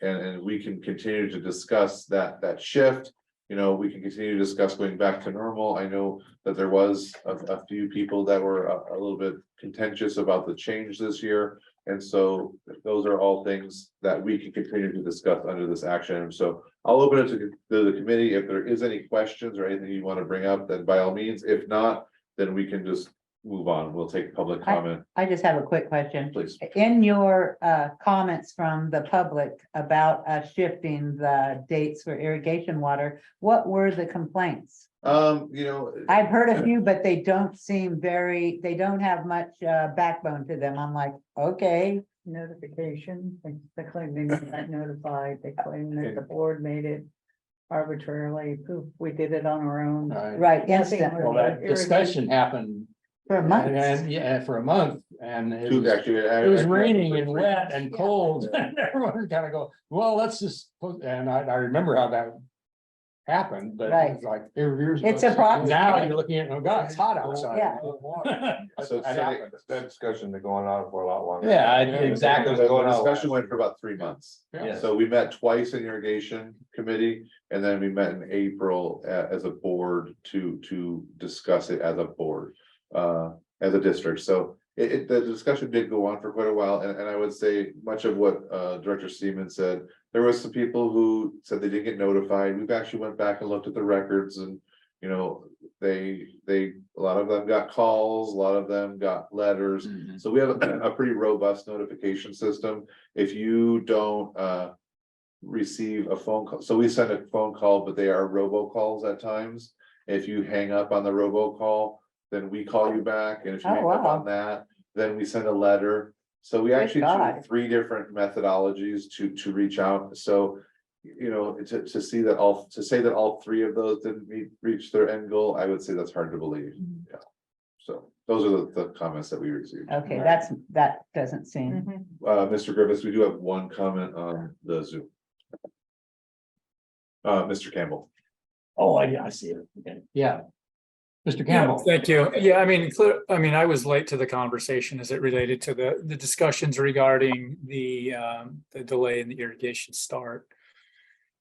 And we can continue to discuss that shift. You know, we can continue to discuss going back to normal. I know that there was a few people that were a little bit contentious about the change this year. And so those are all things that we can continue to discuss under this action. item. So I'll open it to the committee. If there is any questions or anything you want to bring up, then by all means, if not, then we can just move on. We'll take public comment, I just have a quick question. please. In your comments from the public about us shifting the dates for irrigation water, what were the complaints? You know, I've heard a few, but they don't seem they don't have much backbone to them. I'm like, okay, Notification, they claim they got notified, they claim that the board made it arbitrarily, poof, we did it on our own. right, Nothing instant Well, that discussion happened. for months. And yeah, for a month, and it two was, actually. it was raining and wet and cold, and everyone kind of go, well, let's just, and I remember how that happened, but Right. it's like, here's. It's a process. Now you're looking at, oh God, it's hot outside. Yeah. So That happened. That discussion been going on for a lot longer. Yeah, exactly. The discussion went for about 3 months. Yeah. So we met twice in irrigation committee, and then we met in April as a board to discuss it as a board. As a district, so the discussion did go on for quite a while, and I would say much of what Director Seaman said. There was some people who said they didn't get notified. We've actually went back and looked at the records, and you know, a lot of them got calls, a lot of them got letters. Mhm. So we have a pretty robust notification system. If you don't receive a phone call, so we send a phone call, but they are robocalls at times. If you hang up on the robocall, then we call you back, and if you Oh, hang up wow. on that, then we send a letter. So we Good actually God. do 3 different methodologies to reach out. So, you know, to say that all 3 of those didn't reach their end goal, I would say that's hard to believe. Yeah. So those are the comments that we received. Okay, that doesn't seem, Mr. Griffiths, we do have one comment on the Zoom. Mr. Campbell. Oh, I see it. Okay. Yeah. Mr. Yeah, Campbell. thank you. Yeah, I mean, I was late to the conversation as it related to the discussions regarding the delay in the irrigation start.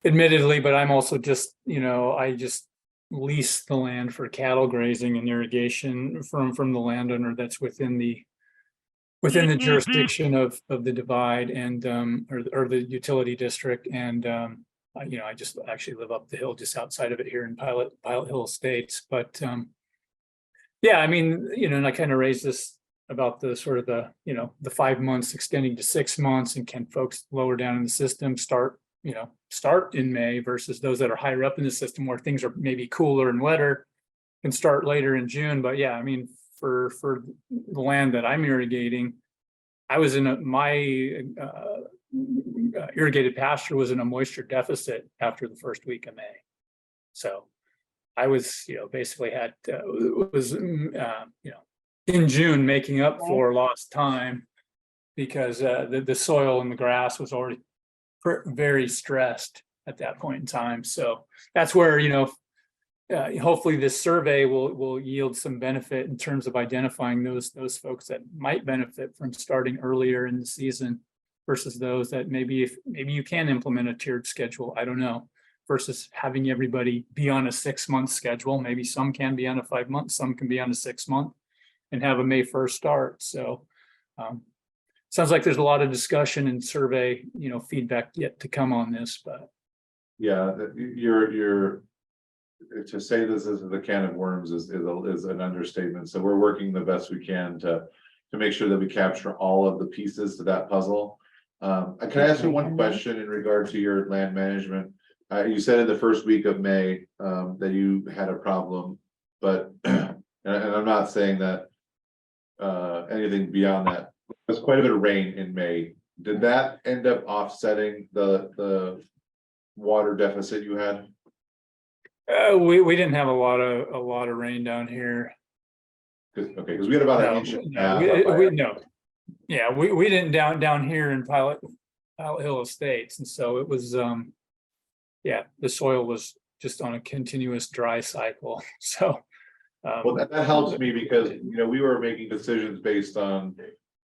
Admittedly, but I'm also just, I just lease the land for cattle grazing and irrigation from the landowner that's within the jurisdiction of the divide and or the utility district. And I just actually live up the hill just outside of it here in Pilot Hill Estates. But yeah, I mean, and I kind of raised this about the sort of the 5 months extending to 6 months, and can folks lower down in the system start in May versus those that are higher up in the system where things are maybe cooler and wetter can start later in June. But yeah, I mean, for the land that I'm irrigating, I was in my irrigated pasture was in a moisture deficit after the first week of May. So I was, basically had, in June making up for lost time because the soil and the grass was already very stressed at that point in time. So that's where, hopefully this survey will yield some benefit in terms of identifying those folks that might benefit from starting earlier in the season versus those that maybe you can implement a tiered schedule. I don't know. Versus having everybody be on a 6-month schedule. Maybe some can be on a 5 month, some can be on a 6 month and have a May 1st start. So sounds like there's a lot of discussion and survey, feedback yet to come on this, but. Yeah, you're to say this is the can of worms is an understatement. So we're working the best we can to make sure that we capture all of the pieces to that puzzle. Can I ask you one question in regard to your land management? You said in the first week of May that you had a problem, but and I'm not saying that anything beyond that. There's quite a bit of rain in May. Did that end up offsetting the water deficit you had? We didn't have a lot of rain down here. Because we had about an inch and a half. We didn't down here in Pilot Hill Estates, and so it was the soil was just on a continuous dry cycle. So well, that helps me because we were making decisions based on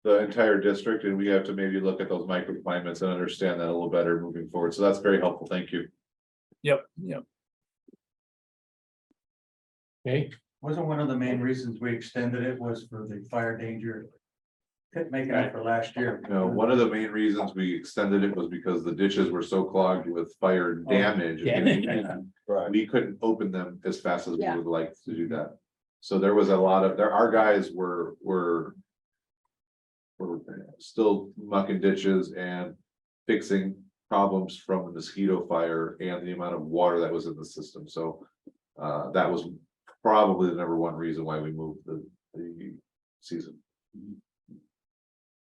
the entire district, and we have to maybe look at those microclimates and understand that a little better moving forward. So that's very helpful. Thank you. Yep. Okay. Wasn't one of the main reasons we extended it was for the fire danger? Making up for last year. No, one of the main reasons we extended it was because the ditches were so clogged with fire damage. Yeah. We couldn't open them as fast as we Yeah. would like to do that. So there was a lot of, our guys were still mucking ditches and fixing problems from the mosquito fire and the amount of water that was in the system, so. That was probably the number one reason why we moved the season.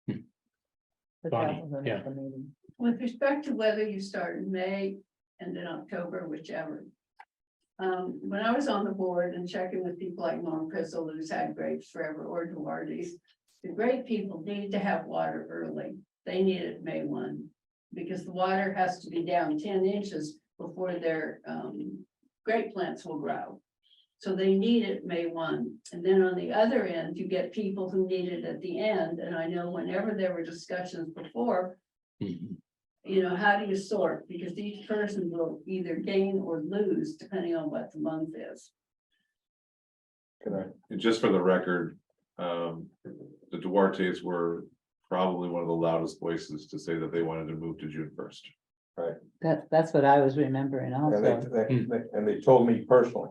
But that Bonnie, was yeah. another meeting. With respect to whether you start in May and in October, whichever. When I was on the board and checking with people like Norm Crystal, who's had grapes forever, or Duarte's, the grape people need to have water early. They need it May 1, because the water has to be down 10 inches before their grape plants will grow. So they need it May 1. And then on the other end, you get people who need it at the end. And I know whenever there were discussions before, you know, how do you sort? Because each person will either gain or lose depending on what the month is. And just for the record, the Duarte's were probably one of the loudest voices to say that they wanted to move to June 1st. That's what I was remembering And also. they told me personally.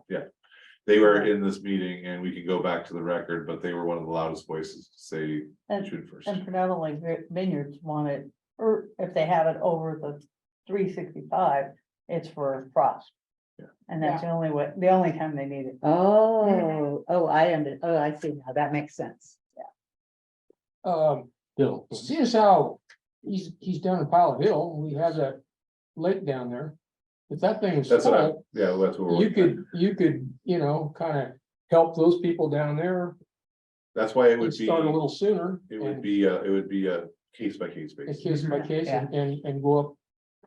They were in this meeting, and we can go back to the record, but they were one of the loudest voices to say And, June 1st. and predominantly vineyards want it, or if they have it over the 365, it's for frost. Yeah. And that's the only time they need it. Oh, I see now, that makes sense. Bill, seeing as how he's down in Pilot Hill, we have that lake down there. If that thing is That's what full, that's what we're. you working on. could, you know, kind of help those people down there That's why it and would be, start a little sooner. it would and be a case by case a basis. case by case and go up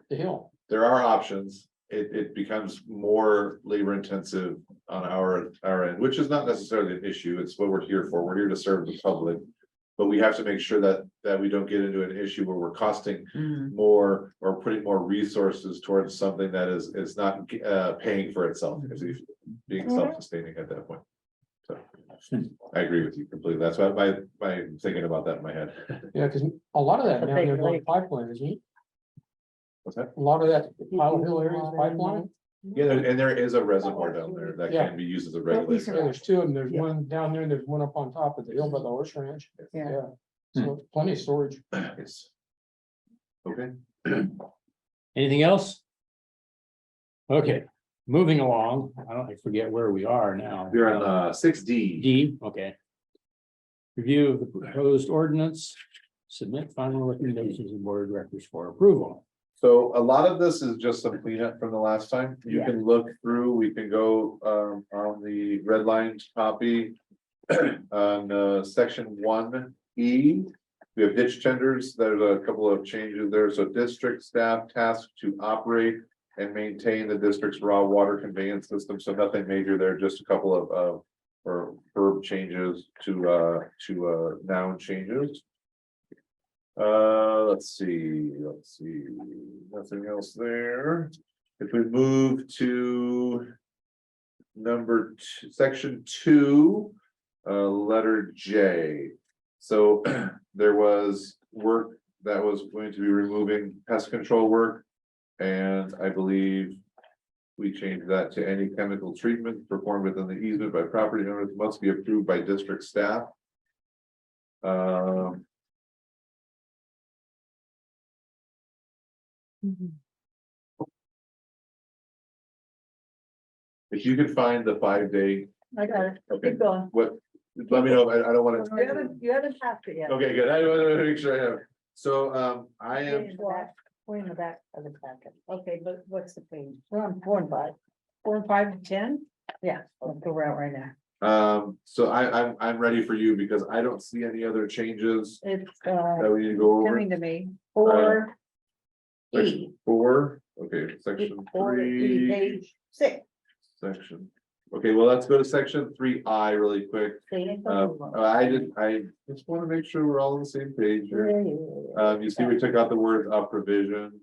the hill. There are options. It becomes more labor intensive on our end, which is not necessarily an issue. It's what we're here for. We're here to serve the public. But we have to make sure that we don't get into an issue where we're costing more or putting more resources towards something that is not paying for itself, it's being self-sustaining at that point. So I agree with you completely. That's why my thinking about that in my head. Yeah, because a lot of that That's a down big there is on lake. pipeline, isn't it? What's that? A lot of that Pilot Hill area is pipeline. Yeah, and there is a reservoir down there that can be used as a Yeah, regulator. there's two of them. There's one down there and there's one up on top of the hill by the horse ranch. Yeah. So plenty of storage. Yes. Okay. Anything else? Okay, moving along, I forget where we are now. You're on 6D. D, okay. Review of the proposed ordinance, submit final recommendations to the board of directors for approval. So a lot of this is just some cleanup from the last time. You can look through, we can go on the red line copy. On section 1E, we have ditch tenders. There's a couple of changes there. So district staff tasked to operate and maintain the district's raw water conveyance system. So nothing major there, just a couple of or verb changes to noun changes. Let's see, nothing else there. If we move to number 2, section 2, letter J. So there was work that was going to be removing pest control work. And I believe we changed that to any chemical treatment performed within the easement by property owners must be approved by district staff. If you could find the 5-day, I got it. okay, Keep going. what, let me know, I don't wanna. You haven't passed it yet. Okay, good, I want to make sure I have, so, I am, We're in the back of the packet. Okay, but what's the page? We're on 4 and 5. 4 and 5 to 10? Yeah, that's where we're at right now. so I'm ready for you because I don't see any other changes It's that we need to go over. coming to me. 4 E. Section 4, okay, section 4 E, 3, page 6. section, okay, well, let's go to section 3I really quick. I just want to make sure we're all on the same page here. You see, we took out the word "a provision."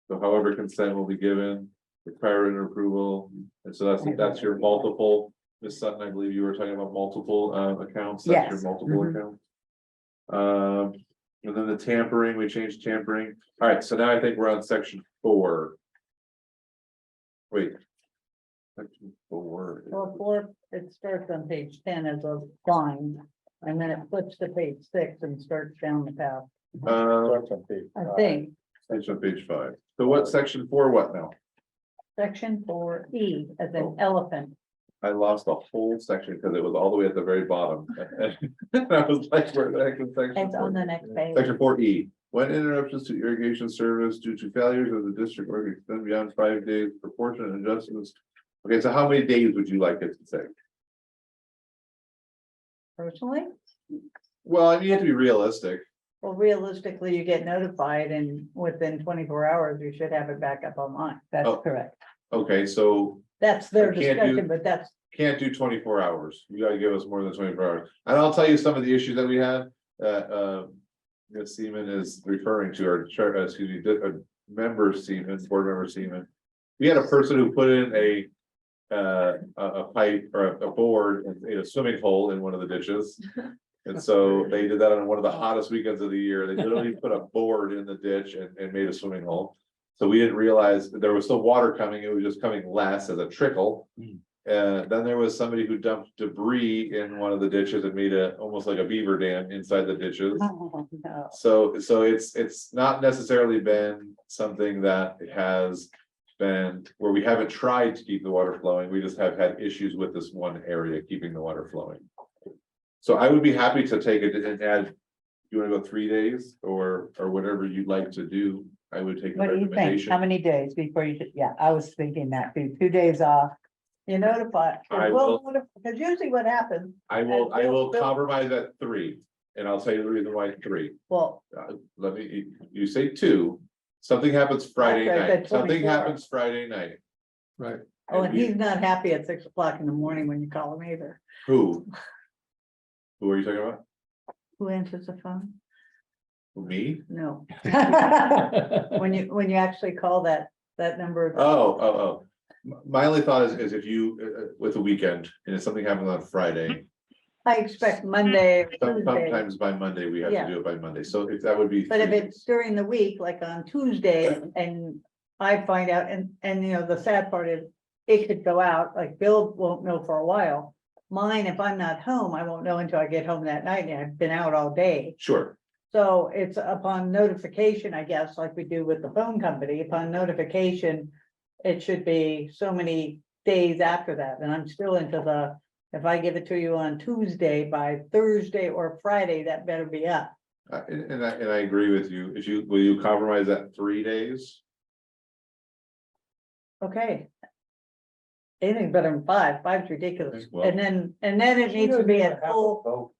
So however consent will be given, require written approval, and so that's your multiple. Ms. Sutton, I believe you were talking about multiple accounts, that's your Yes. multiple accounts. And then the tampering, we changed tampering. All right, so now I think we're on section 4. Wait. Section 4. Well, it starts on page 10 as a line, and then it flips to page 6 and starts down the path, Starts on page I five. think. It's on page 5. So what section 4, what now? Section 4E as an elephant. I lost the whole section because it was all the way at the very bottom. And I was like, where the heck is section? It's on 4? the next page. Section 4E, when interruptions to irrigation service due to failures of the district or extend beyond 5 days, proportionate adjustments. Okay, so how many days would you like it to say? Personally, Well, I mean, you have to be realistic. well, realistically, you get notified and within 24 hours, you should have it back up online. That's Oh. correct. Okay, so That's their I can't do- discussion, but that's, can't do 24 hours. You gotta give us more than 24 hours. And I'll tell you some of the issues that we had, that, Ms. Seaman is referring to, or, excuse me, member Seaman, board member Seaman. We had a person who put in a pipe or a board in a swimming hole in one of the ditches. And so they did that on one of the hottest weekends of the year. They literally put a board in the ditch and made a swimming hole. So we didn't realize that there was still water coming. It was just coming less as a trickle. Then there was somebody who dumped debris in one of the ditches and made almost like a beaver dam inside the ditches. oh, no. So it's not necessarily been something that has been where we haven't tried to keep the water flowing. We just have had issues with this one area, keeping the water flowing. So I would be happy to take it and add, you wanna go 3 days or whatever you'd like to do. I would take the What do you think? How recommendation. many days before you, yeah, I was thinking that too, 2 days off. You notify, I because usually what happens, I will Bill- compromise at 3, and I'll tell you the reason why 3. well, Let me, you say 2, something happens Friday Okay, night, that's something 24. happens Friday night. Right. oh, and And we- he's not happy at 6 o'clock in the morning when you call him either. Who? Who are you talking about? Who answers the phone? Me? No, when you actually call that number. Oh. My only thought is if you, with a weekend, and if something happens on Friday, I expect Monday or Tuesday, sometimes by Monday, we have to Yeah. do it by Monday, so if that would be. but if 3 it's during the week, like on Tuesday, and I find out, and you know, the sad part is, it could go out, like Bill won't know for a while. Mine, if I'm not home, I won't know until I get home that night, and I've been out all day. Sure, So it's upon notification, I guess, like we do with the phone company, upon notification. It should be so many days after that, and I'm still into the, if I give it to you on Tuesday, by Thursday or Friday, that better be up. and I agree with you, will you compromise that 3 days? Okay. Anything better than 5, 5's ridiculous, Well- and then it needs to be at full.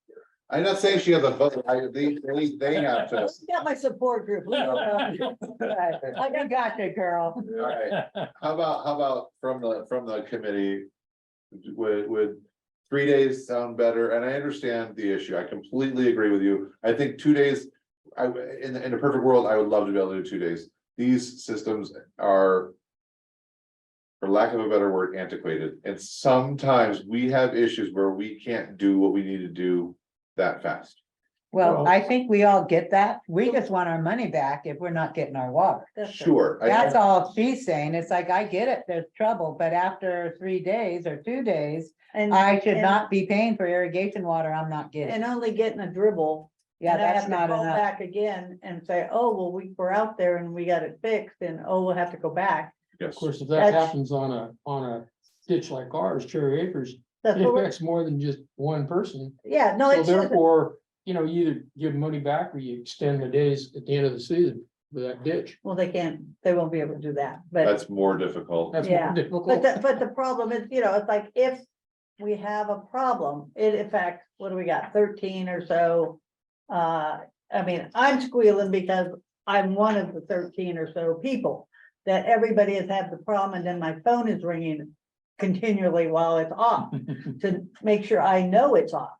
I'm not saying she has a vote, at least they have to. Got my support group. I got you, girl. Alright, how about from the committee? Would 3 days sound better? And I understand the issue. I completely agree with you. I think 2 days, in a perfect world, I would love to be able to do 2 days. These systems are, for lack of a better word, antiquated. And sometimes we have issues where we can't do what we need to do that fast. Well, I think we all get that. We just want our money back if we're not getting our water. Sure. That's all she's saying. It's like, I get it, there's trouble, but after 3 days or 2 days, And I should and- not be paying for irrigation water I'm not getting. And only getting a dribble. Yeah, and I that's have to not call enough. Back again and say, oh, well, we were out there and we got it fixed, and oh, we'll have to go back. Yes. Of course, if that That's- happens on a ditch like ours, Cherry Acres, That's it what we're, affects more than just one person. yeah, no, So it's just, therefore, you know, you either give money back or you extend the days at the end of the season for that ditch. well, they won't be able to do that, but. That's more difficult. That's Yeah, more difficult. But the problem is, you know, it's like if we have a problem, it affects, what do we got, 13 or so? I mean, I'm squealing because I'm one of the 13 or so people that everybody has had the problem, and then my phone is ringing continually while it's off to make sure I know it's off.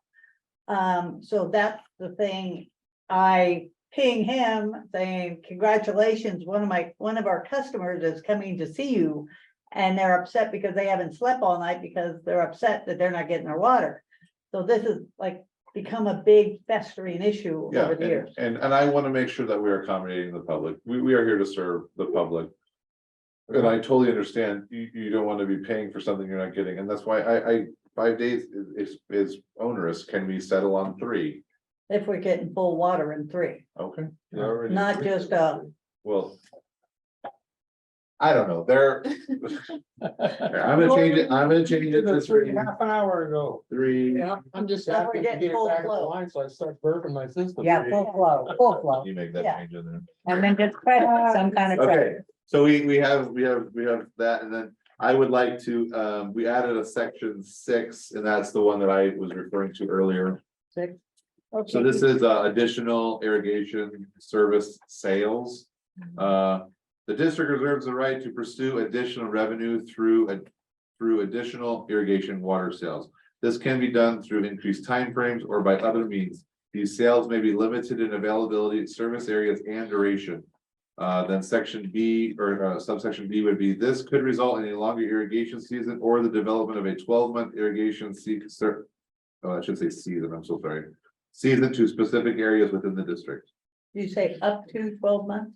So that's the thing. I ping him saying, congratulations, one of our customers is coming to see you. And they're upset because they haven't slept all night because they're upset that they're not getting their water. So this is like become a big festering issue Yeah, over the years. and I want to make sure that we are accommodating the public. We are here to serve the public. And I totally understand, you don't want to be paying for something you're not getting, and that's why I 5 days is onerous, can we settle on 3? If we're getting full water in 3, Okay. not just, Well. I don't know, I'm gonna change it to 3. Half an hour ago. 3, Yeah, I'm just So we're happy to getting get it full back flow. online, so I start burping my system. Yeah, full flow. you make that Yeah. change in there. And then just credit, some kind of Okay, credit. so we have that, and then I would like to, we added a section 6, and that's the one that I was referring to earlier. 6. So this is additional irrigation service sales. The district reserves the right to pursue additional revenue through additional irrigation water sales. This can be done through increased timeframes or by other means. These sales may be limited in availability, service areas, and duration. Then section B or subsection B would be, this could result in a longer irrigation season or the development of a 12-month irrigation season. I should say season, I'm so sorry. Season to specific areas within the district. You say up to 12 months?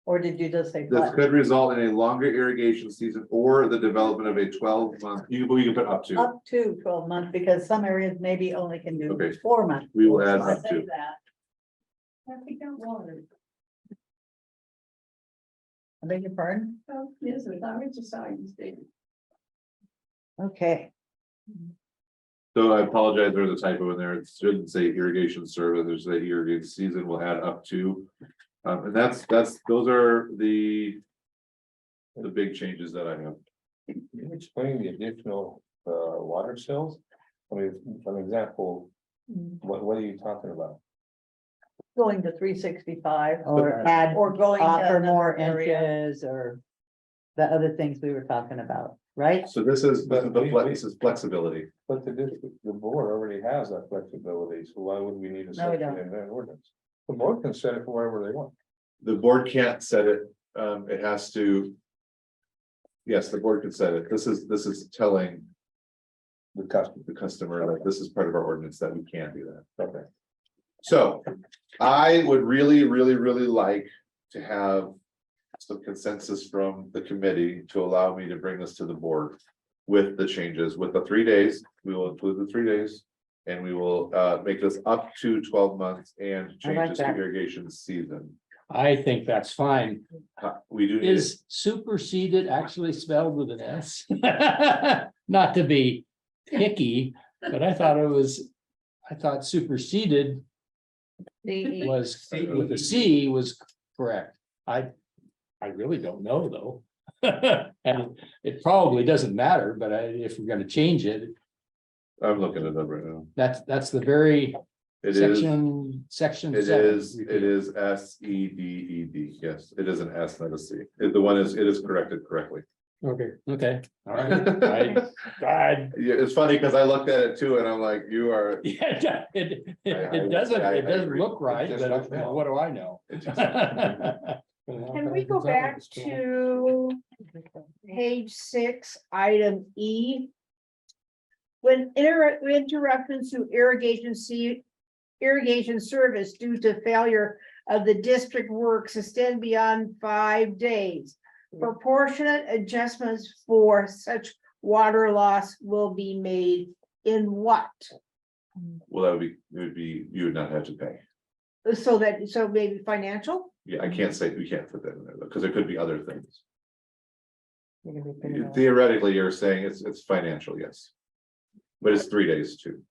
Or did you just say? This what? could result in a longer irrigation season or the development of a 12-month, you can put up to. Up to 12 months, because some areas maybe only can do Okay. 4 months. We will add I up say to. that. I think I'm wrong. I beg your pardon? Oh, yes, I thought it's a science thing. Okay, So I apologize, there's a typo in there. It shouldn't say irrigation service, there's the irrigation season will add up to. And those are the big changes that I have. Can you explain the additional water sales? I mean, for example, what are you talking about? going to 365. Or add, Or going to offer more another area. inches or the other things we were talking about, right? So this is flexibility. But the board already has that flexibility, so why would we need a No, we section don't. in that ordinance? The board can set it for wherever they want. The board can't set it, it has to. Yes, the board can set it. This is telling the customer, like, this is part of our ordinance that we can't do that. Okay. So I would really like to have some consensus from the committee to allow me to bring this to the board with the changes, with the 3 days. We will include the 3 days. And we will make this up to 12 months and I like changes to that. irrigation season. I think that's fine. We do need it. Is superseded actually spelled with an S? Not to be picky, but I thought superseded was with a C was correct. I really don't know though. And it probably doesn't matter, but if we're gonna change it, I'm looking it up right now. that's the very It is, section. it 7 is SEDED. Yes, it is an S, not a C. It is corrected correctly. Okay. Okay, all right. I, Yeah, it's funny because I looked at it too and I'm like, you are. yeah, it doesn't agree. look right, It just looks but wrong. what do I know? it just- Can we go back to page 6, item E? When interruptions to irrigation service due to failure of the district works extend beyond 5 days. Proportionate adjustments for such water loss will be made in what? Well, it would be, you would not have to pay. So maybe financial? Yeah, I can't say, we can't put that in there because there could be other things. Theoretically, you're saying it's financial, yes. But it's 3 days too.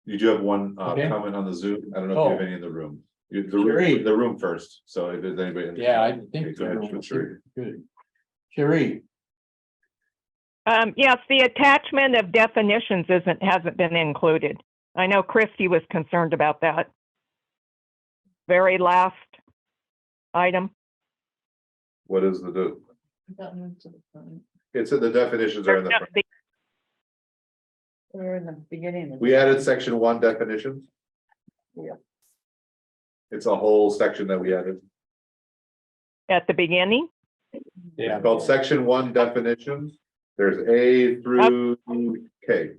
You do have one Okay. comment on the Zoom. I don't know if you have any in the room. Sheree. The room first. So if there's anybody. in the- Yeah, I Okay, think. Go ahead, Sheree. Good. Sheree, Yes, the attachment of definitions hasn't been included. I know Christie was concerned about that. Very last item. What is it's in the definitions are in the, front. We're in the beginning. We added section 1 definitions. Yeah. It's a whole section that we added. At the beginning. yeah, It's called section 1 definitions. There's A through K.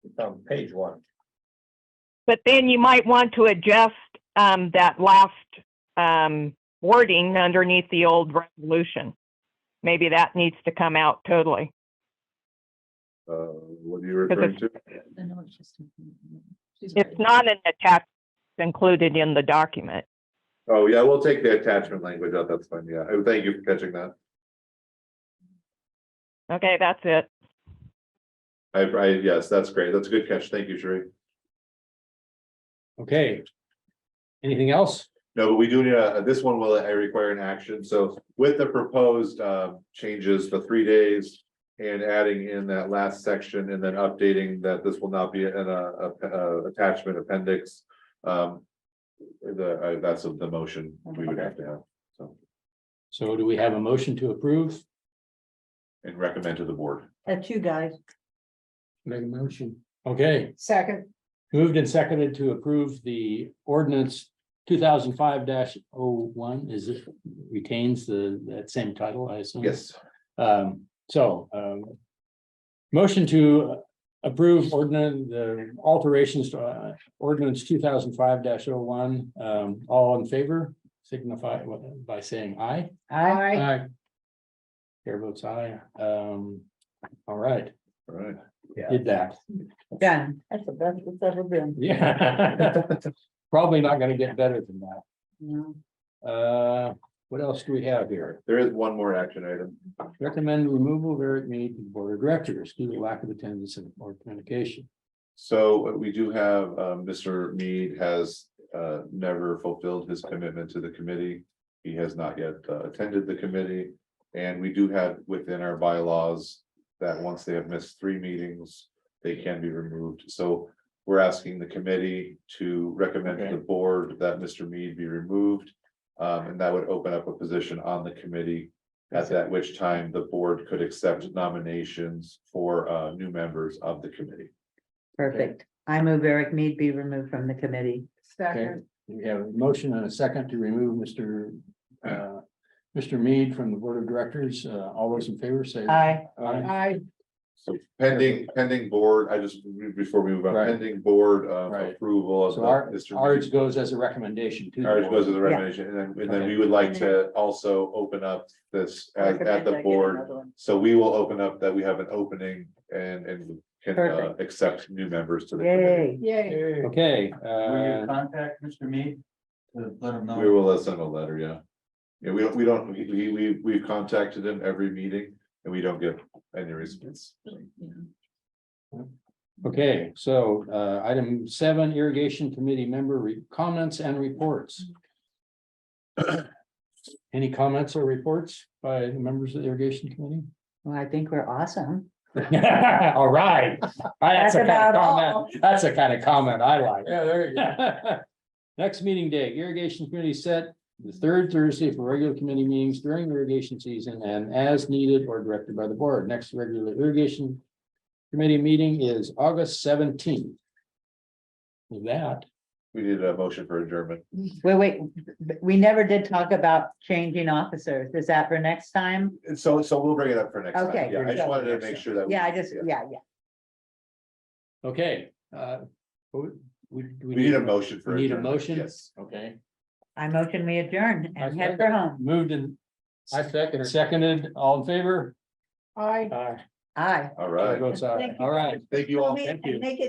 It's on page 1. But then you might want to adjust that last wording underneath the old resolution. Maybe that needs to come out totally. What are you referring to? It's not an attachment included in the document. Oh, yeah, we'll take the attachment language out. That's fine. Yeah. Thank you for catching that. Okay, that's it. Yes, that's great. That's a good catch. Thank you, Sheree. Okay. Anything else? No, but we do need this one will require an action. So with the proposed changes, the 3 days. And adding in that last section and then updating that this will not be an attachment appendix. That's the motion we would have to have, So do we have a motion to approve? and recommend to the board. That's you guys. Make a motion. Okay, Second, moved and seconded to approve the ordinance 2005-01. Is it retains that same title, I assume? Yes. Motion to approve ordinance, the alterations to ordinance 2005-01. All in favor, signify by saying aye. I, Chair votes aye. All right, All right. did that. Done. That's the best it's ever been. Yeah. Probably not gonna get better than that. No. What else do we have here? There is one more action item. Recommend removal of Eric Mead from the board of directors due to lack of attendance and or communication. So we do have, Mr. Mead has never fulfilled his commitment to the committee. He has not yet attended the committee. And we do have within our bylaws that once they have missed 3 meetings, they can be removed. So we're asking the committee to recommend to the board that Mr. Mead be removed. And that would open up a position on the committee. At that which time the board could accept nominations for new members of the committee. Perfect. I move Eric Mead be removed from the committee. Second, We have a motion and a second to remove Mr. Mead from the board of directors. All those in favor say. Aye. I, So pending board, before we move on, Right. pending board Right. approval of So Mr. ours Mead. goes as a recommendation to. the Ours board. goes as a recommendation, and then Okay. we would like to also open up this at recommend I the get board. another one. So we will open up that we have an opening and can Perfect. accept new members to the committee. Yay. yay. Okay, Will you contact Mr. Mead to let him know? We will send a letter, yeah. Yeah, we've contacted him every meeting and we don't get any response. okay, so item 7, irrigation committee member comments and reports. Any comments or reports by the members of the irrigation committee? Well, I think we're awesome. All right. That's the kind of about comment, all. that's the kind of comment I like. Yeah, there you go. Next meeting day, irrigation committee set the 3rd Thursday for regular committee meetings during the irrigation season and as needed or directed by the board. Next regular irrigation committee meeting is August 17th. With that, We need a motion for adjournment. Wait, we never did talk about changing officers. Is that for next time? And so we'll bring it up for next time. Okay. Yeah, I just wanted to make sure that. Yeah, yeah. okay. We need a motion for We need a adjournment, motion? yes. Okay. I motion we adjourn and head for home. Moved and seconded, all in favor? I. Aye. Aye. All right. Votes aye. Thank you. All right. Thank you all. Thank you. Make it